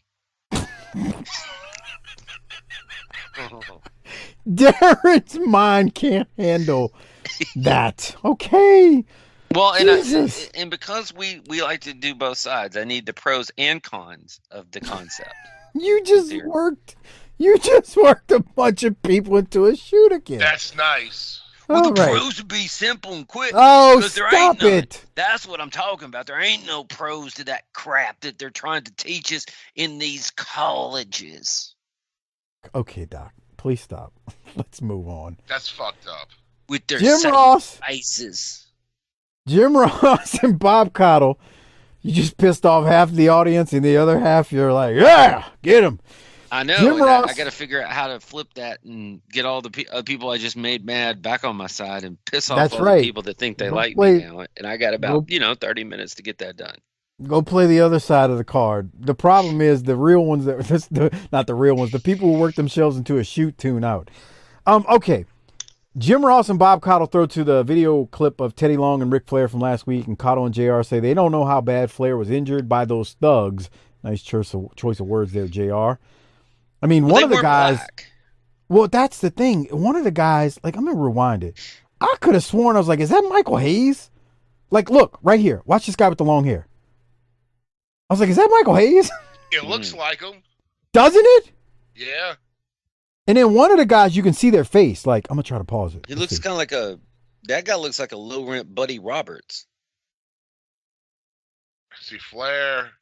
Darren's mind can't handle that. Okay. Well, and because we like to do both sides, I need the pros and cons of the concept. You just worked a bunch of people into a shoot again. That's nice. Well, All the right. pros would be simple and quick. Oh, there stop ain't none. it. That's what I'm talking about. There ain't no pros to that crap that they're trying to teach us in these colleges. Okay, Doc, please stop. Let's move on. That's fucked up. With their Jim Ross and Bob Cottle, you just pissed off half the audience, and the other half you're like, yeah, get him. I know. Jim Ross, I got to figure out how to flip that and get all the people I just made mad back on my side and piss off all the people that think they like me now. And I got about 30 minutes to get that done. Go play the other side of the card. The problem is the real ones not the real ones, the people who work themselves into a shoot tune out. Okay. Jim Ross and Bob Cottle throw to the video clip of Teddy Long and Ric Flair from last week, and Cottle and JR say they don't know how bad Flair was injured by those thugs. Nice choice of words there, JR. I mean, one of the guys. Black. Well, that's the thing. One of the guys, like, I'm going to rewind it. I could have sworn, I was like, is that Michael Hayes? Like, look, right here. Watch this guy with the long hair. I was like, is that Michael Hayes? It looks like him. Doesn't it? Yeah. And then one of the guys, you can see their face. Like, I'm going to try to pause it. He looks kind of that guy looks like a low-rent Buddy Roberts. See, Flair.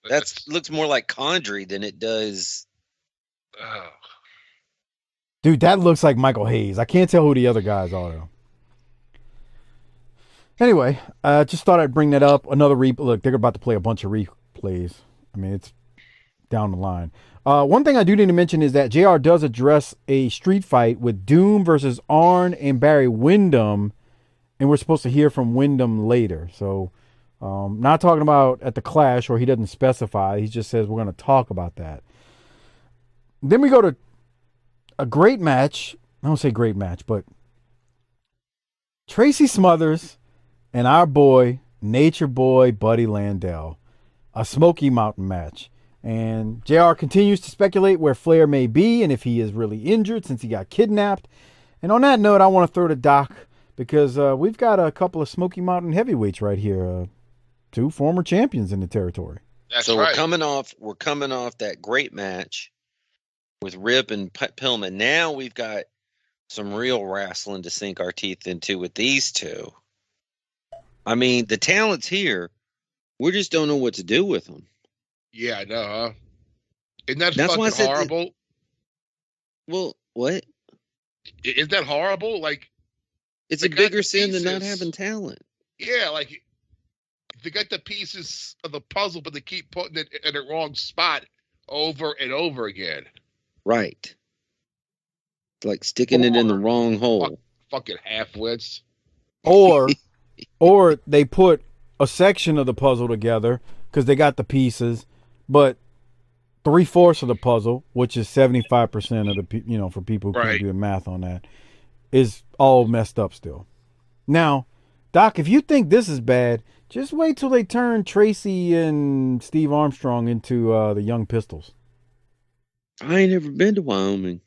That looks more like Condrey than it does. Oh. Dude, that looks like Michael Hayes. I can't tell who the other guys are, though. Anyway, just thought I'd bring that up. Another Look, they're about to play a bunch of replays. I mean, it's down the line. One thing I do need to mention is that JR does address a street fight with Doom versus Arn and Barry Windham, and we're supposed to hear from Windham later. So, not talking about at the Clash, or he doesn't specify. He just says we're going to talk about that. Then we go to a great match. I don't say great match, but Tracy Smothers and our boy, Nature Boy, Buddy Landell. A Smoky Mountain match. And JR continues to speculate where Flair may be and if he is really injured since he got kidnapped. And on that note, I want to throw to Doc because we've got a couple of Smoky Mountain heavyweights right here. Two former champions in the territory. That's so right. We're coming off that great match with Rip and Pillman. Now we've got some real wrestling to sink our teeth into with these two. I mean, the talent's here. We just don't know what to do with them. Yeah, I know, huh? Isn't that fucking horrible? Well, what? Isn't that horrible? Like, it's a bigger sin than not having talent. Yeah, like, they got the pieces of the puzzle, but they keep putting it in the wrong spot over and over again. Right. Like sticking it in the wrong hole. Fucking half-wits. Or they put a section of the puzzle together because they got the pieces, but 3/4 of the puzzle, which is 75% of the, for people who can't do the math on that, is all messed up still. Now, Doc, if you think this is bad, just wait till they turn Tracy and Steve Armstrong into the Young Pistols. I ain't ever been to Wyoming.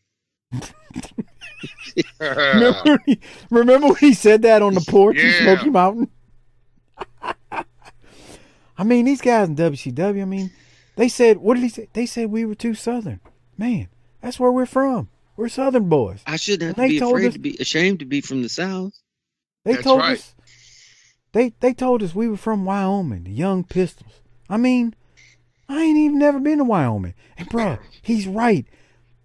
Remember when he said that on the porch in Smoky Mountain? I mean, these guys in WCW, I mean, they said, what did he say? They said we were too Southern. Man, that's where we're from. We're Southern boys. I shouldn't have to be ashamed to be from the South. They told us. They told us we were from Wyoming, the Young Pistols. I mean, I ain't even never been to Wyoming. And bro, he's right.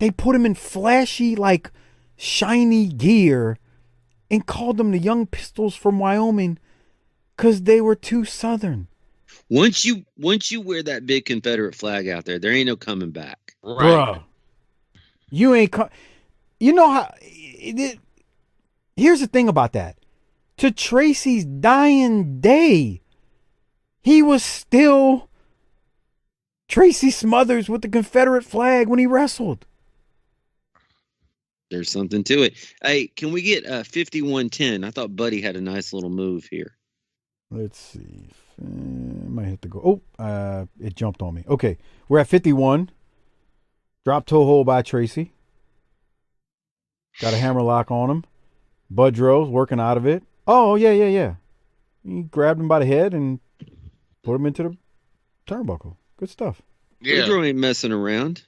They put him in flashy, like shiny gear, and called them the Young Pistols from Wyoming because they were too southern. Once you wear that big Confederate flag out there ain't no coming back. Right. Bruh, you ain't. You know how? Here's the thing about that. To Tracy's dying day, he was still Tracy Smothers with the Confederate flag when he wrestled. There's something to it. Hey, can we get 5110? I thought Buddy had a nice little move here. Let's see. Might hit the go. Oh, it jumped on me. Okay, we're at 51. Drop toe hold by Tracy. Got a hammerlock on him. Budrow's working out of it. Oh, yeah. He grabbed him by the head and put him into the turnbuckle. Good stuff. Yeah. Budrow ain't messing around.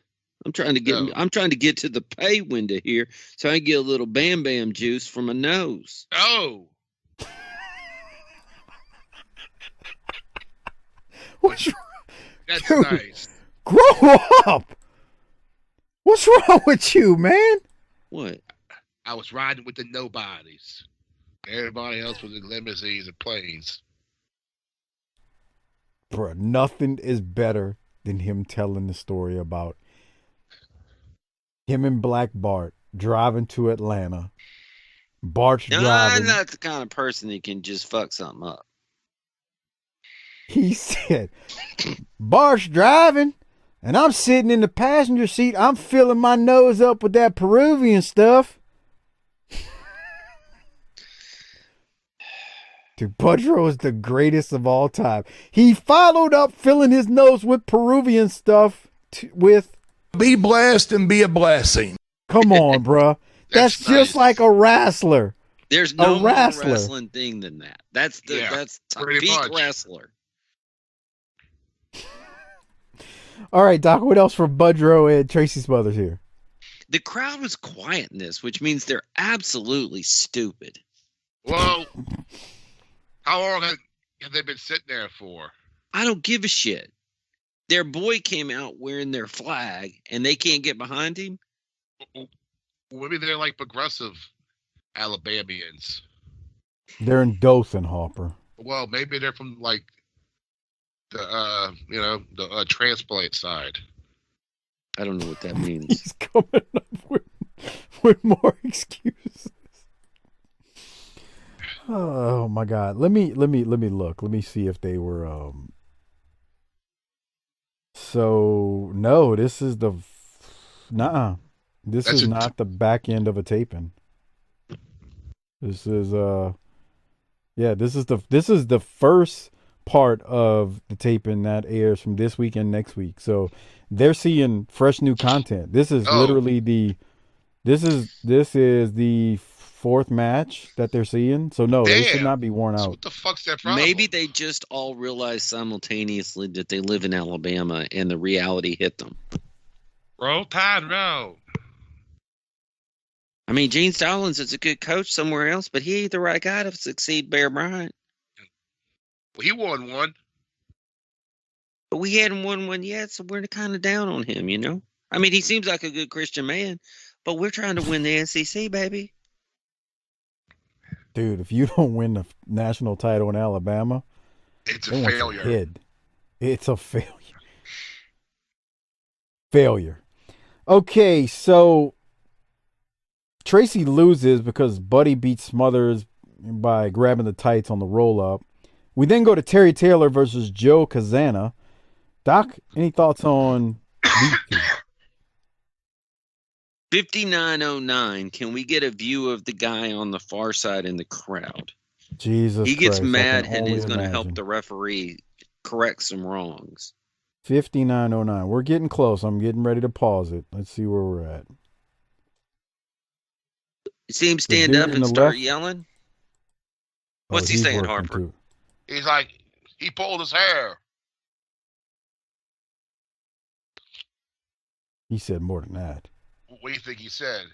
I'm trying to get to the pay window here so I can get a little Bam Bam juice from my nose. Oh. What's wrong? That's Dude, nice. grow up. What's wrong with you, man? What? I was riding with the nobodies. Everybody else was in limousines and planes. Bruh, nothing is better than him telling the story about him and Black Bart driving to Atlanta. Bart's driving. I'm not the kind of person that can just fuck something up. He said, Bart's driving, and I'm sitting in the passenger seat. I'm filling my nose up with that Peruvian stuff. Dude, Budrow is the greatest of all time. He followed up filling his nose with Peruvian stuff with... Be blessed and be a blessing. Come on, bruh. That's That's just nice. like a wrestler. There's no more wrestler. wrestling thing than that. That's pretty peak much. wrestler. All right, Doc, what else for Budrow and Tracy Smothers here? The crowd was quiet in this, which means they're absolutely stupid. Well, how long have they been sitting there for? I don't give a shit. Their boy came out wearing their flag, and they can't get behind him. Maybe they're like progressive Alabamians. They're in Dothan, Harper. Well, maybe they're from like the transplant side. I don't know what that means. He's coming up with more excuses. Oh my God! Let me look. Let me see if they were. So no, this is the. Nuh-uh. This is not the back end of a taping. This is this is the first part of the taping that airs from this week and next week. So they're seeing fresh new content. This is literally this is the fourth match that they're seeing. So no, they should not be worn So out. what the fuck's their problem? Maybe they just all realized simultaneously that they live in Alabama and the reality hit them. Roll Tide, no. I mean, Gene Stallings is a good coach somewhere else, but he ain't the right guy to succeed Bear Bryant. Well, he won one. But we hadn't won one yet, so we're kind of down on him, you know? I mean, he seems like a good Christian man, but we're trying to win the SEC, baby. Dude, if you don't win the national title in Alabama, It's a they want your failure. head. It's a failure. Failure. Okay, so Tracy loses because Buddy beats Smothers by grabbing the tights on the roll-up. We then go to Terry Taylor versus Joe Kazana. Doc, any thoughts on these two? 5909, can we get a view of the guy on the far side in the crowd? Jesus He gets Christ, mad I can and only he's going to help imagine. the referee correct some wrongs. 5909. We're getting close. I'm getting ready to pause it. Let's see where we're at. See him The stand dude up in and the start left? yelling? Oh, What's he he's saying, working Harper? too. He's like, he pulled his hair. He said more than that. What do you think he said?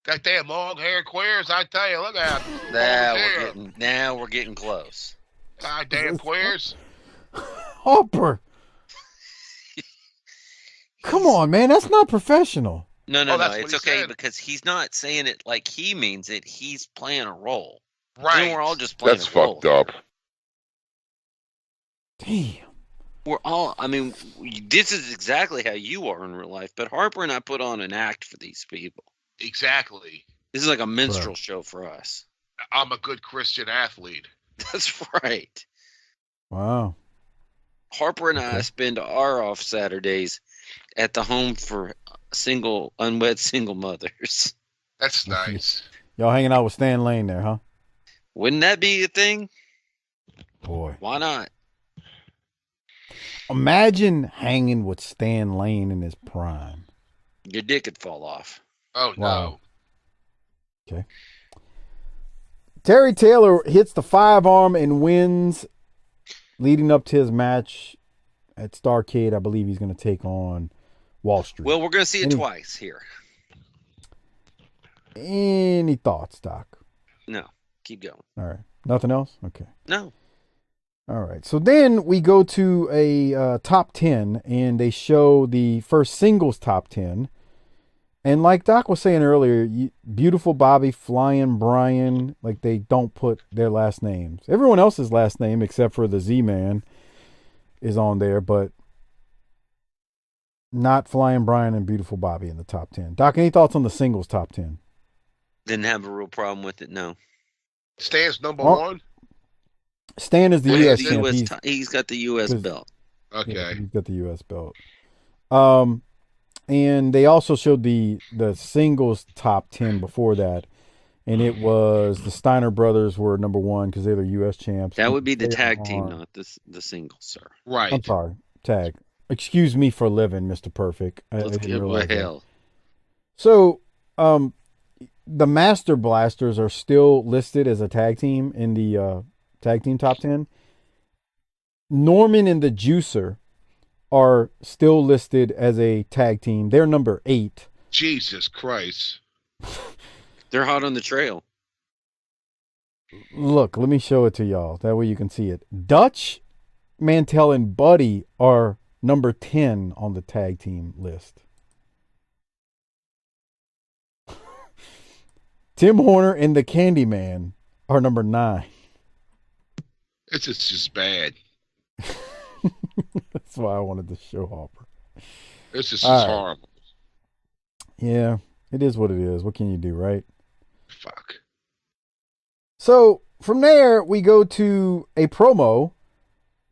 That damn long hair queers, I tell you, look at him. Now we're getting close. God damn queers. Harper. Come on, man. That's not professional. No. It's okay said. because he's not saying it like he means it. He's playing a role. Right. And we're all just playing That's a role. fucked up. Damn. We're all, I mean, this is exactly how you are in real life, but Harper and I put on an act for these people. Exactly. This is like a minstrel show for us. I'm a good Christian athlete. That's right. Wow. Harper and I spend our off Saturdays at the home for unwed single mothers. That's nice. Y'all hanging out with Stan Lane there, huh? Wouldn't that be a thing? Boy. Why not? Imagine hanging with Stan Lane in his prime. Your dick could fall off. Oh, Wow. Okay. Terry Taylor hits the 5-arm and wins, leading up to his match at Starrcade. I believe he's going to take on Wall Street. Well, we're going to see it twice here. Any thoughts, Doc? No. Keep going. All right. Nothing else? Okay. No. All right. So then we go to a top 10, and they show the first singles top 10. And like Doc was saying earlier, Beautiful Bobby, Flying Brian, like they don't put their last names. Everyone else's last name, except for the Z-Man, is on there, but not Flying Brian and Beautiful Bobby in the top 10. Doc, any thoughts on the singles top 10? Didn't have a real problem with it, no. Stan's number one? Stan is the U.S. champ. He's got the U.S. belt. Okay. Yeah, he's got the U.S. belt. And they also showed the singles top 10 before that. And it was the Steiner brothers were number one because they're the U.S. champs. That would be the tag team, not the singles, sir. Right. I'm sorry. Tag. Excuse me for living, Mr. Perfect. Let's give a hell. So, the Master Blasters are still listed as a tag team in the tag team top 10. Norman and the Juicer are still listed as a tag team. They're number 8. Jesus Christ. They're hot on the trail. Look, let me show it to y'all. That way you can see it. Dutch, Mantell, and Buddy are number 10 on the tag team list. Tim Horner and the Candyman are number 9. It's just bad. That's why I wanted to show Harper. This is All right. horrible. Yeah, it is what it is. What can you do, right? Fuck. So from there, we go to a promo.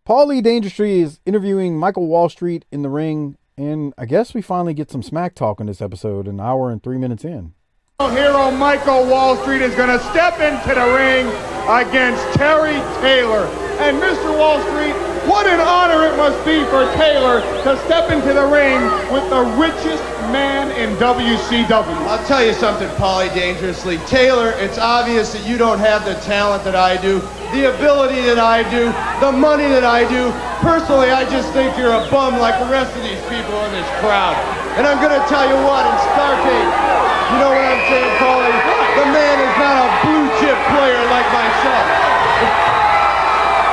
Paulie Dangerously is interviewing Michael Wall Street in the ring, and I guess we finally get some smack talk in this episode, an hour and 3 minutes in. Hero Michael Wall Street is going to step into the ring against Terry Taylor. And Mr. Wall Street, what an honor it must be for Taylor to step into the ring with the richest man in WCW. I'll tell you something, Paulie Dangerously. Taylor, it's obvious that you don't have the talent that I do, the ability that I do, the money that I do. Personally, I just think you're a bum like the rest of these people in this crowd. And I'm going to tell you what, in Starrcade, you know what I'm saying, Paulie? The man is not a blue chip player like myself.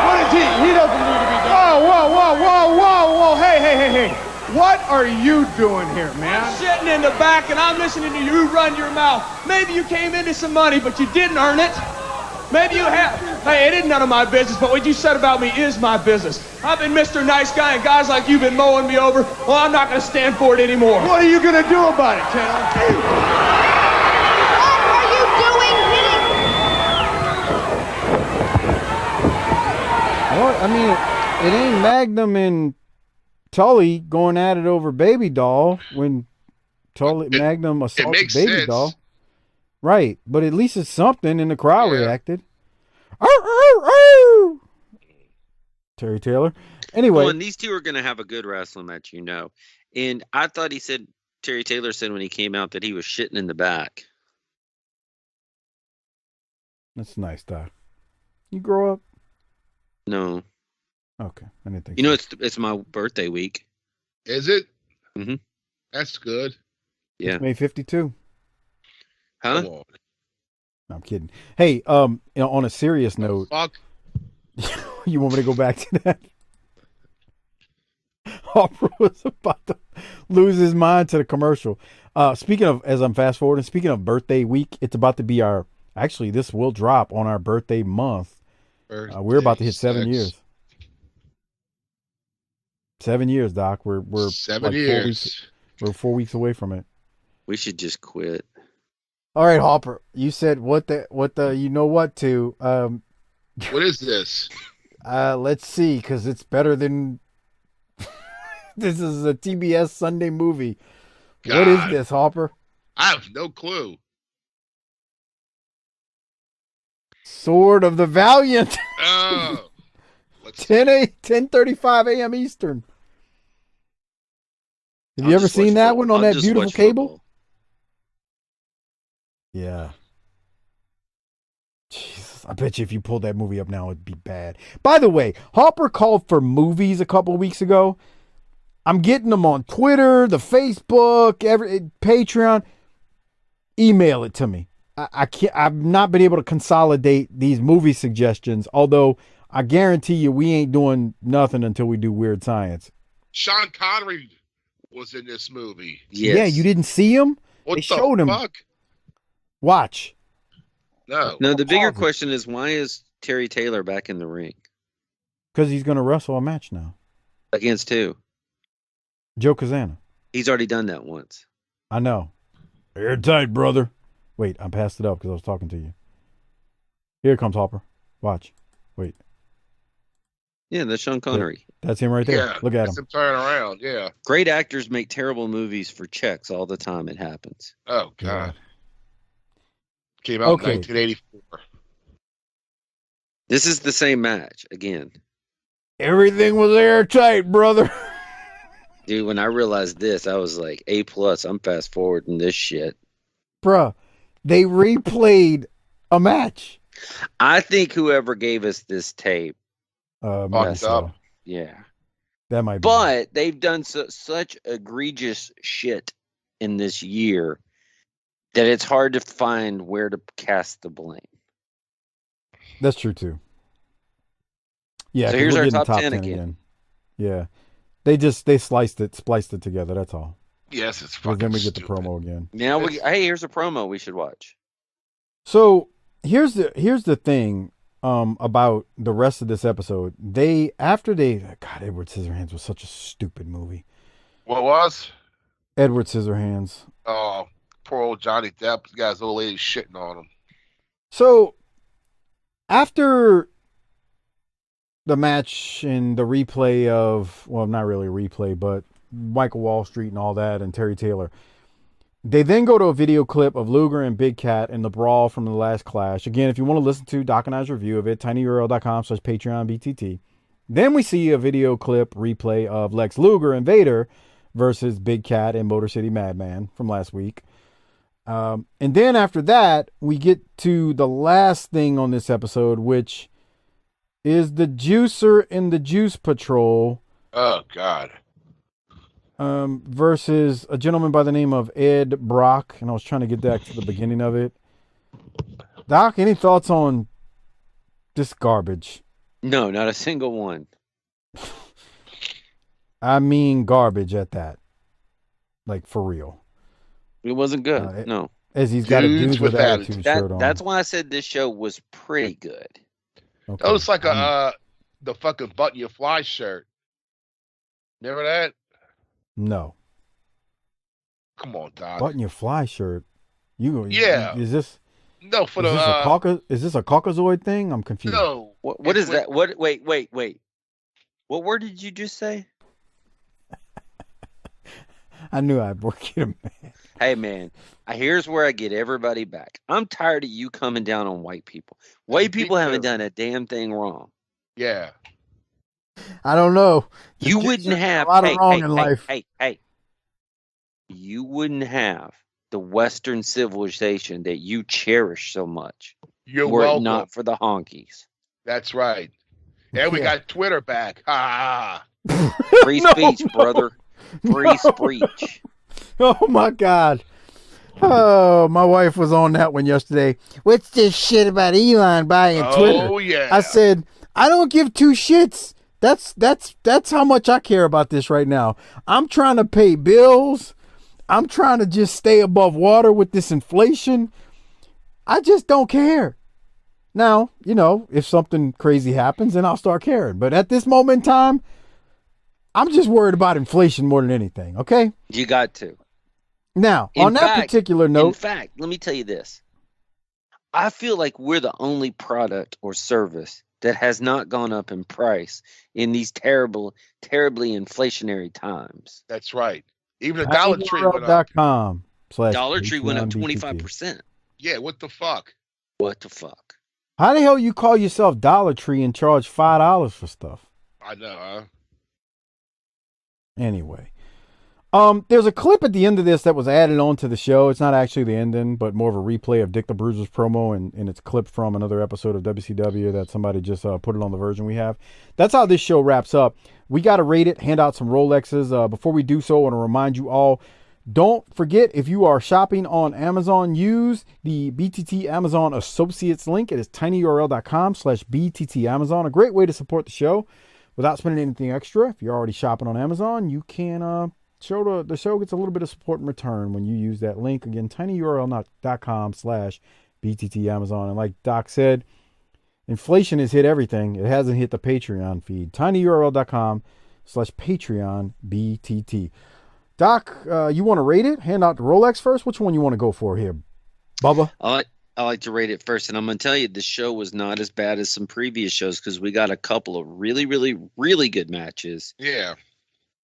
What is he? He doesn't need to be done. Whoa. Hey. What are you doing here, man? I'm sitting in the back and I'm listening to you run your mouth. Maybe you came into some money, but you didn't earn it. Maybe you have. Hey, it isn't none of my business, but what you said about me is my business. I've been Mr. Nice Guy, and guys like you've been mowing me over. Well, I'm not going to stand for it anymore. What are you going to do about it, Taylor? What are you doing hitting? Well, I mean, it ain't Magnum and Tully going at it over Baby Doll when Magnum assaulted makes Baby sense. Doll. Right, but at least it's something, and the crowd reacted. Terry Taylor. Anyway. Well, and these two are going to have a good wrestling match, you know. And I thought Terry Taylor said when he came out that he was shitting in the back. That's nice, Doc. You grow up? No. Okay, I didn't think You know, it's my birthday week. Is it? Mm-hmm. That's good. Yeah. It's May 52. Huh? Come on. No, I'm kidding. Hey, on a serious note, Fuck. you want me to go back to that? Harper was about to lose his mind to the commercial. Speaking of, as I'm fast forwarding, speaking of birthday week, it's about to be actually, this will drop on our birthday month. We're about to hit 7 years. 7 years, Doc. We're 7 like years. 4 weeks. We're 4 weeks away from it. We should just quit. All right, Harper. You said what the you know what to. What is this? Let's see, because it's better than. This is a TBS Sunday movie. God. What is this, Harper? I have no clue. Sword of the Valiant. Oh. 10:35 a.m. Eastern. Have you ever seen that one on that beautiful cable? Football. Yeah. Jesus, I bet you if you pulled that movie up now, it'd be bad. By the way, Harper called for movies a couple weeks ago. I'm getting them on Twitter, the Facebook, Patreon. Email it to me. I can't. I've not been able to consolidate these movie suggestions. Although I guarantee you, we ain't doing nothing until we do Weird Science. Sean Connery was in this movie. Yes. Yeah, you didn't see him? What They the showed him. fuck? Watch. No. No, the bigger question is, why is Terry Taylor back in the ring? Because he's going to wrestle a match now. Against who? Joe Kazana. He's already done that once. I know. Airtight, brother. Wait, I passed it up because I was talking to you. Here comes Harper. Watch. Wait. Yeah, that's Sean Connery. That's him right there. Yeah, Look at it's him. turning around, yeah. Great actors make terrible movies for checks all the time. It happens. Oh, God. Yeah. Came out Okay. in 1984. This is the same match again. Everything was airtight, brother. Dude, when I realized this, I was like, A+, I'm fast forwarding this shit. Bruh, they replayed a match. I think whoever gave us this tape, Fucked messed up. up. yeah. That might be. But they've done such egregious shit in this year that it's hard to find where to cast the blame. That's true, too. Yeah, So 'cause here's we're our getting top 10 again. Yeah. They spliced it together, that's all. Yes, it's Because fucking then we get the stupid. promo again. Now hey, here's a promo we should watch. So here's the thing about the rest of this episode. God, Edward Scissorhands was such a stupid movie. What was? Edward Scissorhands. Oh, poor old Johnny Depp. The guy's old lady shitting on him. So after the match and the replay of, well, not really a replay, but Michael Wall Street and all that and Terry Taylor, they then go to a video clip of Luger and Big Cat in the brawl from the last clash. Again, if you want to listen to Doc and I's review of it, tinyurl.com/PatreonBTT. Then we see a video clip replay of Lex Luger and Vader versus Big Cat and Motor City Madman from last week. And then after that, we get to the last thing on this episode, which is the Juicer and the Juice Patrol. Oh, God. Versus a gentleman by the name of Ed Brock. And I was trying to get back to the beginning of it. Doc, any thoughts on this garbage? No, not a single one. I mean garbage at that. Like, for real. It wasn't good. No. As he's got a Dudes Dudes with with Attitude shirt on. That's why I said this show was pretty good. Okay. That looks like the fucking Button Your Fly shirt. Remember that? No. Come on, Doc. Button Your Fly shirt. Yeah. Is this No, for is the this a Caucasoid thing? I'm confused. no. What is that? What? Wait. What word did you just say? I knew I'd work you, man. Hey, man, here's where I get everybody back. I'm tired of you coming down on white people. White people haven't done a damn thing wrong. Yeah. I don't know. You wouldn't have a lot of wrong in life. Hey. You wouldn't have the Western civilization that you cherish so much. You're were it welcome. not for the honkies. That's right. And we got Twitter back. Ha Free speech, brother. Free speech. Oh my God. Oh, my wife was on that one yesterday. What's this shit about Elon buying Twitter? Oh yeah. I said, I don't give two shits. That's how much I care about this right now. I'm trying to pay bills. I'm trying to just stay above water with this inflation. I just don't care. Now, if something crazy happens, then I'll start caring. But at this moment in time, I'm just worried about inflation more than anything, okay? You got to. Now, on that particular note... In fact, let me tell you this. I feel like we're the only product or service that has not gone up in price in these terribly inflationary times. That's right. Even the Dollar Tree went up. Dollar Tree went up 25%. Yeah, what the fuck? What the fuck? How the hell you call yourself Dollar Tree and charge $5 for stuff? I know, huh? Anyway. There's a clip at the end of this that was added on to the show. It's not actually the ending, but more of a replay of Dick the Bruiser's promo, and it's clipped from another episode of WCW that somebody just put it on the version we have. That's how this show wraps up. We got to rate it, hand out some Rolexes. Before we do so, I want to remind you all, don't forget, if you are shopping on Amazon, use the BTT Amazon Associates link. It is tinyurl.com/BTT Amazon. A great way to support the show without spending anything extra. If you're already shopping on Amazon, you can the show gets a little bit of support in return when you use that link. Again, tinyurl.com/BTT Amazon. And like Doc said, inflation has hit everything. It hasn't hit the Patreon feed. tinyurl.com/Patreon BTT. Doc, you want to rate it? Hand out the Rolex first? Which one you want to go for here, Bubba? I like to rate it first, and I'm going to tell you the show was not as bad as some previous shows because we got a couple of really, really, really good matches. Yeah.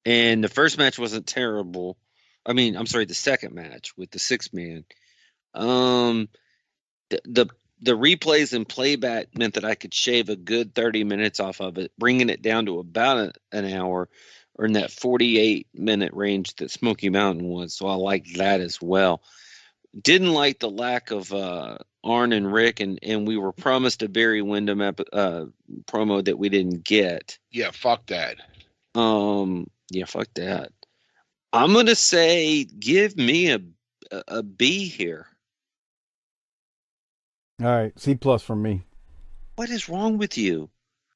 And the first match wasn't terrible. I mean, I'm sorry, the second match with the 6-man. The replays and playback meant that I could shave a good 30 minutes off of it, bringing it down to about an hour, or in that 48-minute range that Smoky Mountain was. So I liked that as well. Didn't like the lack of Arn and Rick, and we were promised a Barry Windham promo that we didn't get. Yeah, fuck that. Yeah, fuck that. I'm gonna say give me a B here. All right, C+ from me. What is wrong with you?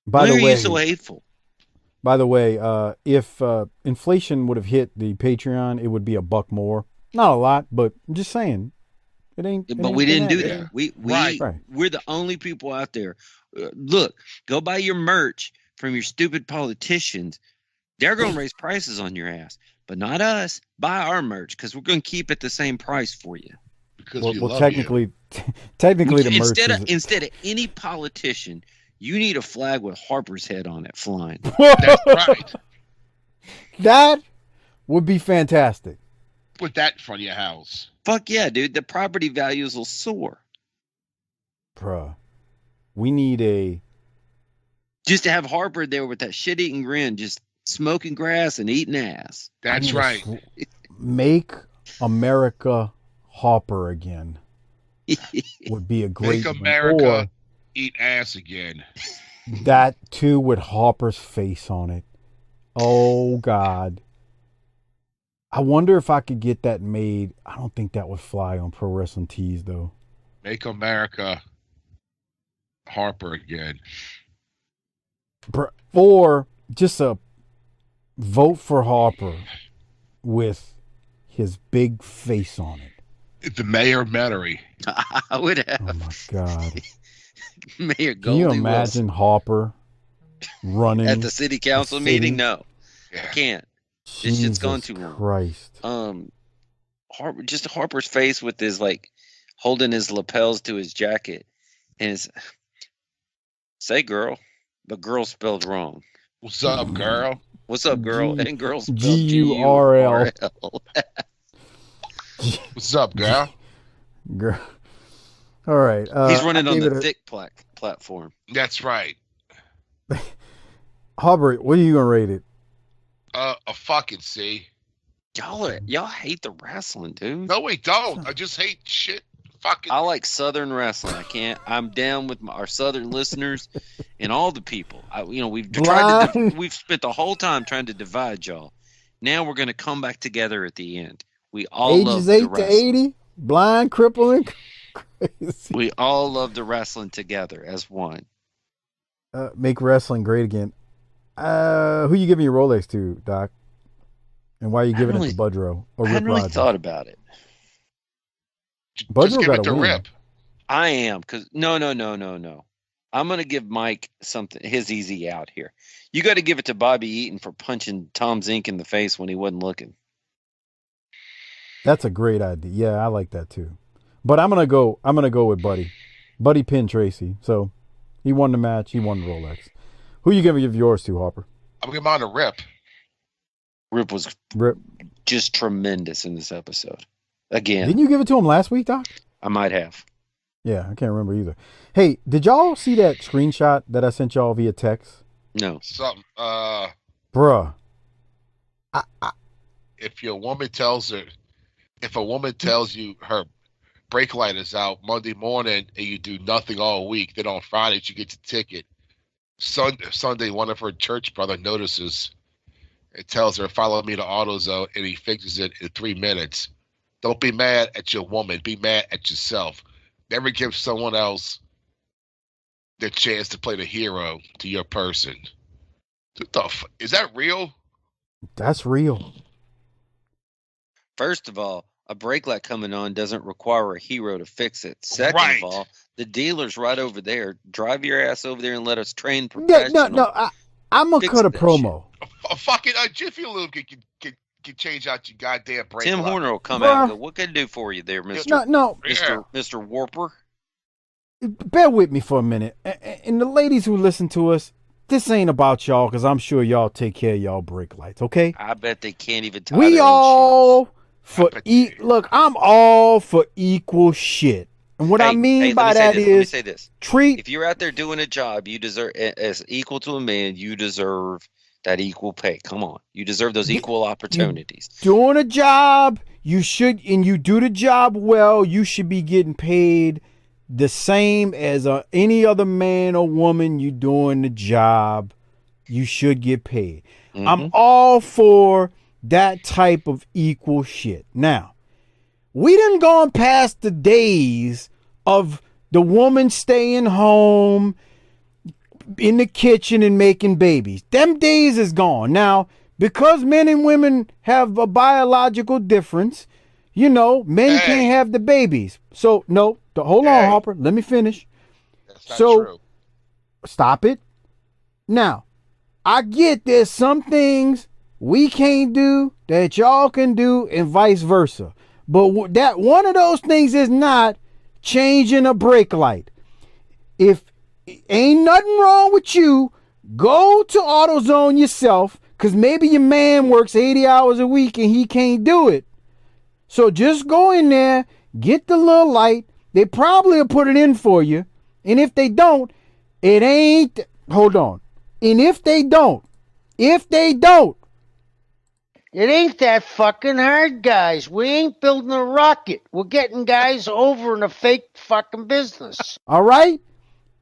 Why are you so hateful? By the way, if inflation would have hit the Patreon, it would be $1 more. Not a lot, but I'm just saying, it ain't. But we didn't do that. Yeah. We're the only people out there. Look, go buy your merch from your stupid politicians. They're going to raise prices on your ass, but not us. Buy our merch because we're going to keep it the same price for you. Because technically, the merch instead of any politician, you need a flag with Harper's head on it flying. That's right. That would be fantastic. Put that in front of your house. Fuck yeah, dude. The property values will soar. Bruh. We need just to have Harper there with that shit-eating grin, just smoking grass and eating ass. That's right. Make America Harper again. Would be a great Make America eat ass again. That too with Harper's face on it. Oh God. I wonder if I could get that made. I don't think that would fly on Pro Wrestling Tees though. Make America Harper again. Or just a vote for Harper with his big face on it. The Mayor of Metairie. I would have. Oh my God. Mayor Goldie Can you imagine Wilson. Harper running at the city council meeting? No, I can't. This shit's gone too long. Christ. Harper, just Harper's face with his holding his lapels to his jacket, and his say girl, but girl spelled wrong. What's up, girl? What's up, girl? And girl spelled G-U-R-L. What's up, girl? Girl. All right. He's running on the thick platform. That's right. Harper, what are you gonna rate it? A fucking C. Y'all hate the wrestling, dude. No, we don't. I just hate shit. Fucking. I like Southern wrestling. I can't. I'm down with our Southern listeners and all the people. We've we've spent the whole time trying to divide y'all. Now we're gonna come back together at the end. We all ages 8 to 80. Blind, crippling, crazy. We all love to wrestling together as one. Make wrestling great again. Who you giving your Rolex to, Doc? And why are you giving it to Budrow or I Rip hadn't really Rogers? thought about it. Just give it to win. Rip. I am, because no. I'm going to give Mike his easy out here. You got to give it to Bobby Eaton for punching Tom Zink in the face when he wasn't looking. That's a great idea. Yeah, I like that too. But I'm gonna go with Buddy. Buddy pinned Tracy, so he won the match. He won the Rolex. Who you gonna give yours to, Harper? I'm giving mine to Rip. Rip was just tremendous in this episode. Again, Didn't you give it to him last week, Doc? I might have. Yeah, I can't remember either. Hey, did y'all see that screenshot that I sent y'all via text? No. Something. Bruh. If a woman tells you her brake light is out Monday morning and you do nothing all week, then on Friday you get the ticket. Sunday, one of her church brother notices and tells her, "Follow me to AutoZone," and he fixes it in 3 minutes. Don't be mad at your woman. Be mad at yourself. Never give someone else the chance to play the hero to your person. Is that real? That's real. First of all, a brake light coming on doesn't require a hero to fix it. Second Right. of all, the dealer's right over there. Drive your ass over there and let us train professional. No. I'm gonna cut a promo. A fucking Jiffy Lube can change out your goddamn brake Tim light. Horner will come Bruh. out and go, "What can I do for you there, Mister Mr. Warper?" Bear with me for a minute. And the ladies who listen to us, this ain't about y'all because I'm sure y'all take care of y'all brake lights, okay? I bet they can't even tie We their own all shoes. look, I'm all for equal shit. And what I mean by that let me is say this. treat If you're out there doing a job, you deserve as equal to a man. You deserve that equal pay. Come on, you deserve those equal opportunities. doing a job, you should, and you do the job well, you should be getting paid the same as any other man or woman. You doing the job, you should get paid. Mm-hmm. I'm all for that type of equal shit. Now, we done gone past the days of the woman staying home in the kitchen and making babies. Them days is gone. Now, because men and women have a biological difference, men can't have the babies. So, no, hold on, Harper. Let me finish. That's not true. Stop it. Now, I get there's some things we can't do that y'all can do and vice versa. But that one of those things is not changing a brake light. If ain't nothing wrong with you, go to AutoZone yourself, because maybe your man works 80 hours a week and he can't do it. So just go in there, get the little light. They probably will put it in for you. And if they don't, it ain't, hold on. And if they don't, it ain't that fucking hard, guys. We ain't building a rocket. We're getting guys over in a fake fucking business. all right?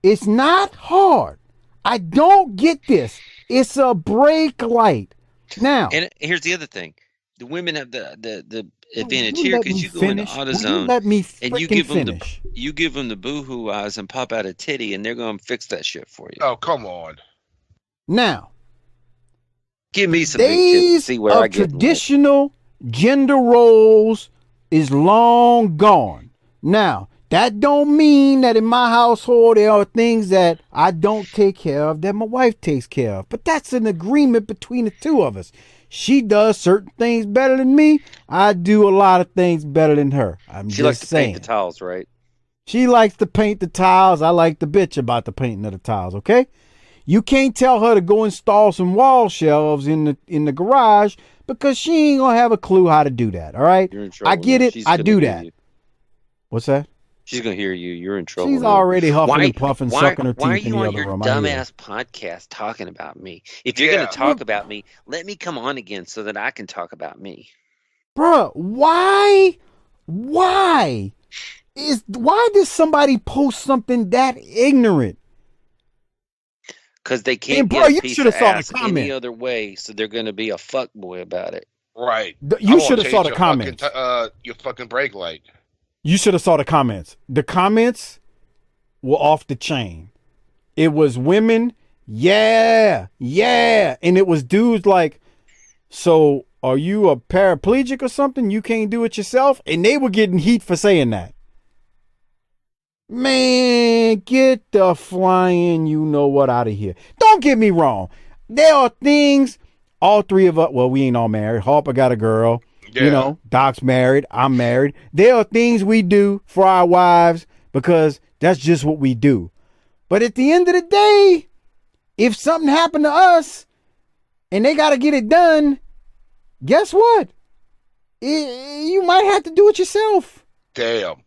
It's not hard. I don't get this. It's a brake light. Now, And here's the other thing: the women have the advantage will you here let because me you go into finish? Will you AutoZone let me and you frickin' give them finish? the boohoo eyes and pop out a titty, and they're going to fix that shit for you. Oh, come on. Now, Give me some big titties to days see where I of get traditional gender roles is long gone. Now, that don't mean that in my household there are things that I don't take care of that my wife takes care of. But that's an agreement between the two of us. She does certain things better than me. I do a lot of things better than her. She likes to saying. paint the tiles, right? She likes to paint the tiles. I like to bitch about the painting of the tiles, okay? You can't tell her to go install some wall shelves in the garage because she ain't gonna have a clue how to do that, all right? You're in trouble. I get now. it. She's I gonna do hear that. you. What's that? She's gonna hear you. You're in trouble. She's now. already huffing and puffing, sucking her Why are teeth in you the on other your room. I hear dumbass podcast talking about me? If you're Yeah. gonna talk about me, let me come on again so that I can talk about me. Bruh, why does somebody post something that ignorant? Because they can't And, bro, get a you piece shoulda of saw the ass comment. any other way, so they're gonna be a fuckboy about it. Right. You I should won't have saw change the comments. your fucking brake light. You should have saw the comments. The comments were off the chain. It was women, yeah, and it was dudes like, so are you a paraplegic or something? You can't do it yourself? And they were getting heat for saying that. Man, get the flying you know what out of here. Don't get me wrong. There are things, all three of us, well, we ain't all married. Harper got a girl. Yeah. You know, Doc's married. I'm married. There are things we do for our wives because that's just what we do. But at the end of the day, if something happened to us and they got to get it done, guess what? You might have to do it yourself. Damn.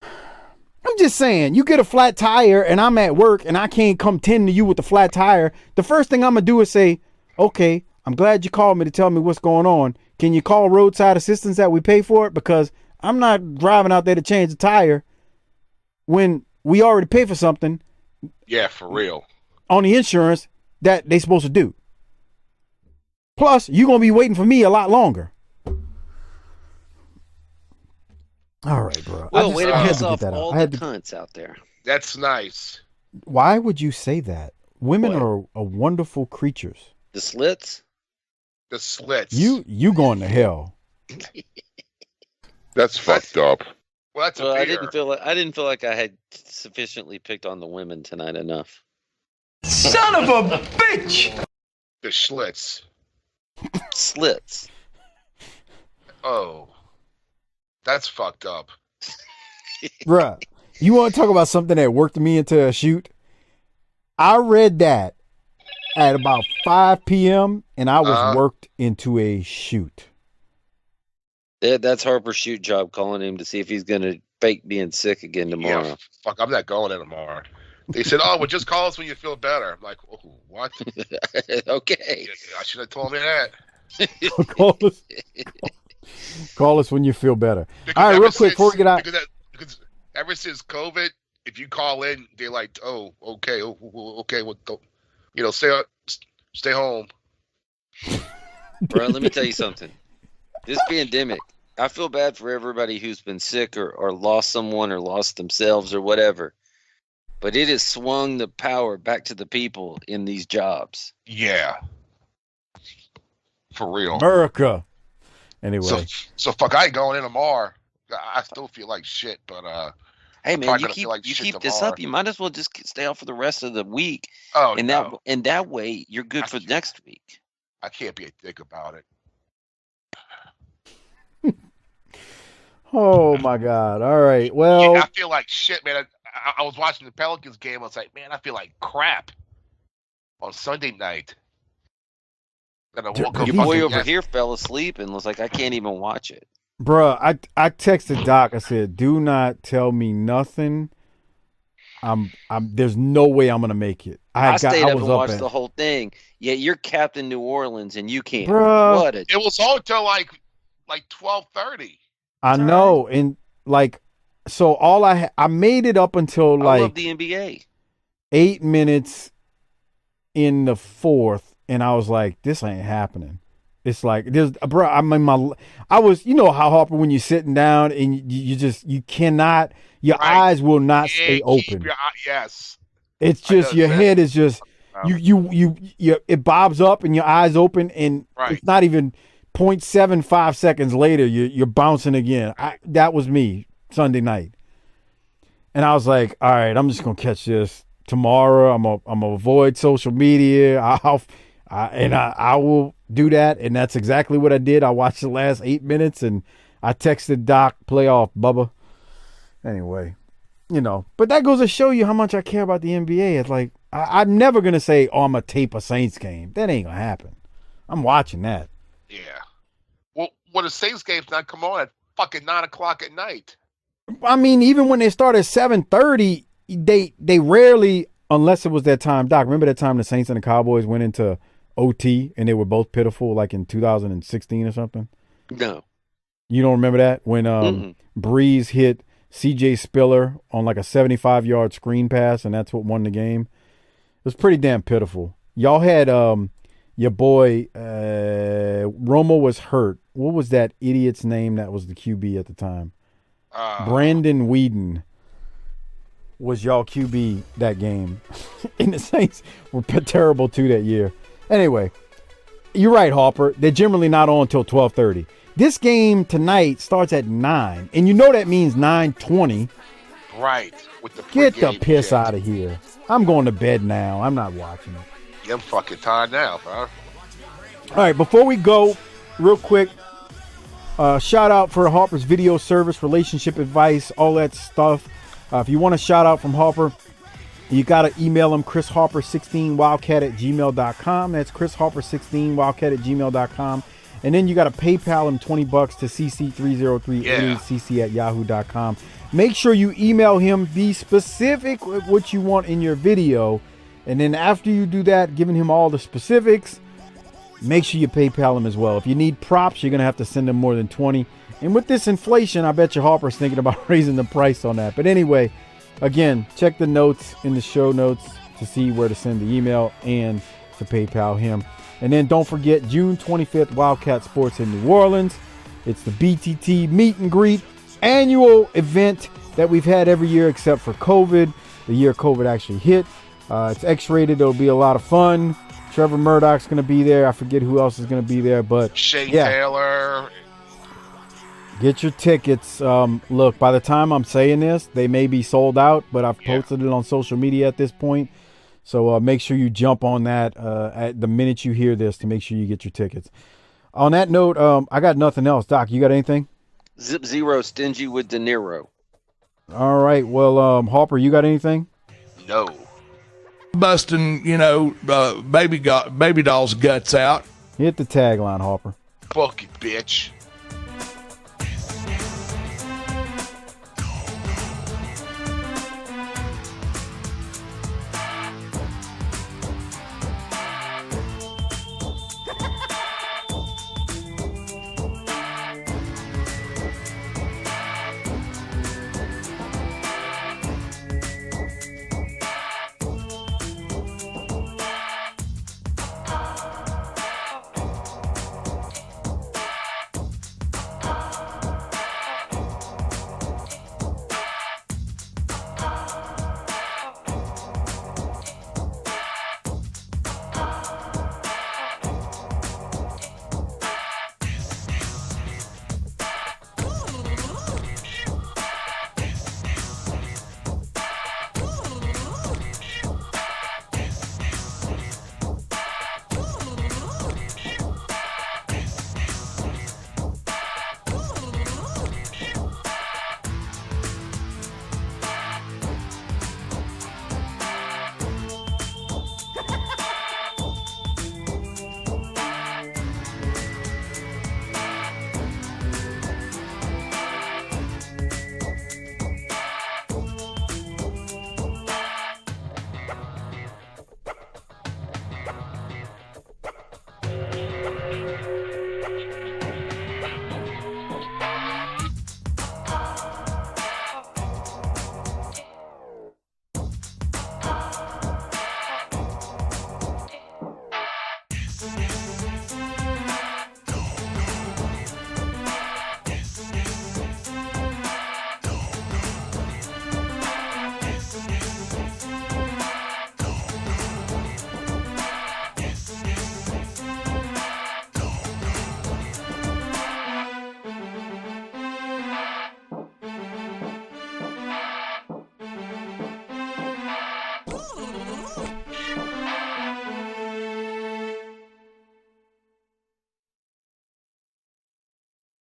I'm just saying, you get a flat tire and I'm at work and I can't come tend to you with the flat tire. The first thing I'm going to do is say, okay, I'm glad you called me to tell me what's going on. Can you call roadside assistance that we pay for it? Because I'm not driving out there to change the tire when we already pay for something. Yeah, for real. On the insurance that they supposed to do. Plus, you're going to be waiting for me a lot longer. All right, bro. Well, way to piss off all the cunts out there. That's nice. Why would you say that? Women are wonderful creatures. The slits? The slits. You going to hell. That's fucked up. Well, that's I didn't feel like I had sufficiently picked on the women tonight enough. Son of a bitch! The schlitz. Slits. Oh. That's fucked up. Bruh, you want to talk about something that worked me into a shoot? I read that at about 5 p.m. and I was worked into a shoot. That's Harper's shoot job, calling him to see if he's going to fake being sick again tomorrow. Yeah, fuck, I'm not going in tomorrow. They said, well, just call us when you feel better. I'm like, oh, what? Okay. I should have told me that. Call us when you feel better. All right, real quick before we get out. Because ever since COVID, if you call in, they're like, oh, okay, well, stay home. Bro, let me tell you something. This pandemic, I feel bad for everybody who's been sick or lost someone or lost themselves or whatever. But it has swung the power back to the people in these jobs. Yeah. For real. America. Anyway. So fuck, I ain't going in tomorrow. I still feel like shit, but hey man, you keep this up, you might as well just stay off for the rest of the week. Oh, and that way you're good for next week. I can't be a dick about it. Oh my God. All right. Well, yeah, I feel like shit, man. I was watching the Pelicans game. I was like, man, I feel like crap on Sunday night. And I woke up. Your boy over here fell asleep and was like, I can't even watch it. Bruh, I texted Doc. I said, do not tell me nothing. There's no way I'm gonna make it. I stayed up and watched the whole thing. Yeah, you're Captain New Orleans and you can't. Bruh, it was on until like 12:30. I know, and like, so I made it up until I love the NBA. 8 minutes in the fourth, and I was like, this ain't happening. It's like bro. I was, you know how Harper, when you're sitting down and you cannot, your eyes will not stay open. Yes. It's just your head is just you it bobs up and your eyes open and it's not even 0.75 seconds later you're bouncing again. That was me Sunday night, and I was like, all right, I'm just gonna catch this tomorrow. I'm gonna avoid social media. I will do that, and that's exactly what I did. I watched the last 8 minutes, and I texted Doc, playoff Bubba. Anyway, but that goes to show you how much I care about the NBA. It's like I'm never gonna say, "Oh, I'm gonna tape a Saints game." That ain't gonna happen. I'm watching that. Yeah. Well, the Saints game's not come on at fucking 9:00 at night. I mean, even when they start at 7:30, they rarely, unless it was that time. Doc, remember that time the Saints and the Cowboys went into OT and they were both pitiful, like in 2016 or something? No. You don't remember that? When Breeze hit CJ Spiller on like a 75-yard screen pass, and that's what won the game? It was pretty damn pitiful. Y'all had your boy Romo was hurt. What was that idiot's name that was the QB at the time? Brandon Whedon was y'all QB that game. And the Saints were terrible too that year. Anyway, you're right, Harper. They're generally not on until 12:30. This game tonight starts at 9, and you know that means 9:20. Right. With the Get the pregame piss chant. out of here. I'm going to bed now. I'm not watching it. Yeah, I'm fucking tired now, bro. All right, before we go, real quick, shout out for Harper's video service, relationship advice, all that stuff. If you want a shout out from Harper, you got to email him, chrisharper16wildcat@gmail.com. That's chrisharper16wildcat@gmail.com. And then you got to PayPal him $20 to cc30388cc@yahoo.com. Make sure you email him, be specific with what you want in your video. And then after you do that, giving him all the specifics, make sure you PayPal him as well. If you need props, you're going to have to send him more than 20. And with this inflation, I bet you Harper's thinking about raising the price on that. But anyway, again, check the notes in the show notes to see where to send the email and to PayPal him. And then don't forget, June 25th, Wildcat Sports in New Orleans. It's the BTT Meet and Greet annual event that we've had every year except for COVID. The year COVID actually hit. It's X-rated. It'll be a lot of fun. Trevor Murdoch's going to be there. I forget who else is going to be there, but Shane yeah. Taylor. Get your tickets. Look, by the time I'm saying this, they may be sold out, but I've posted it on social media at this point. So make sure you jump on that at the minute you hear this to make sure you get your tickets. On that note, I got nothing else. Doc, you got anything? Zip Zero stingy with De Niro. All right. Well, Harper, you got anything? No. Busting, baby doll's guts out. Hit the tagline, Harper. Fuck it, bitch.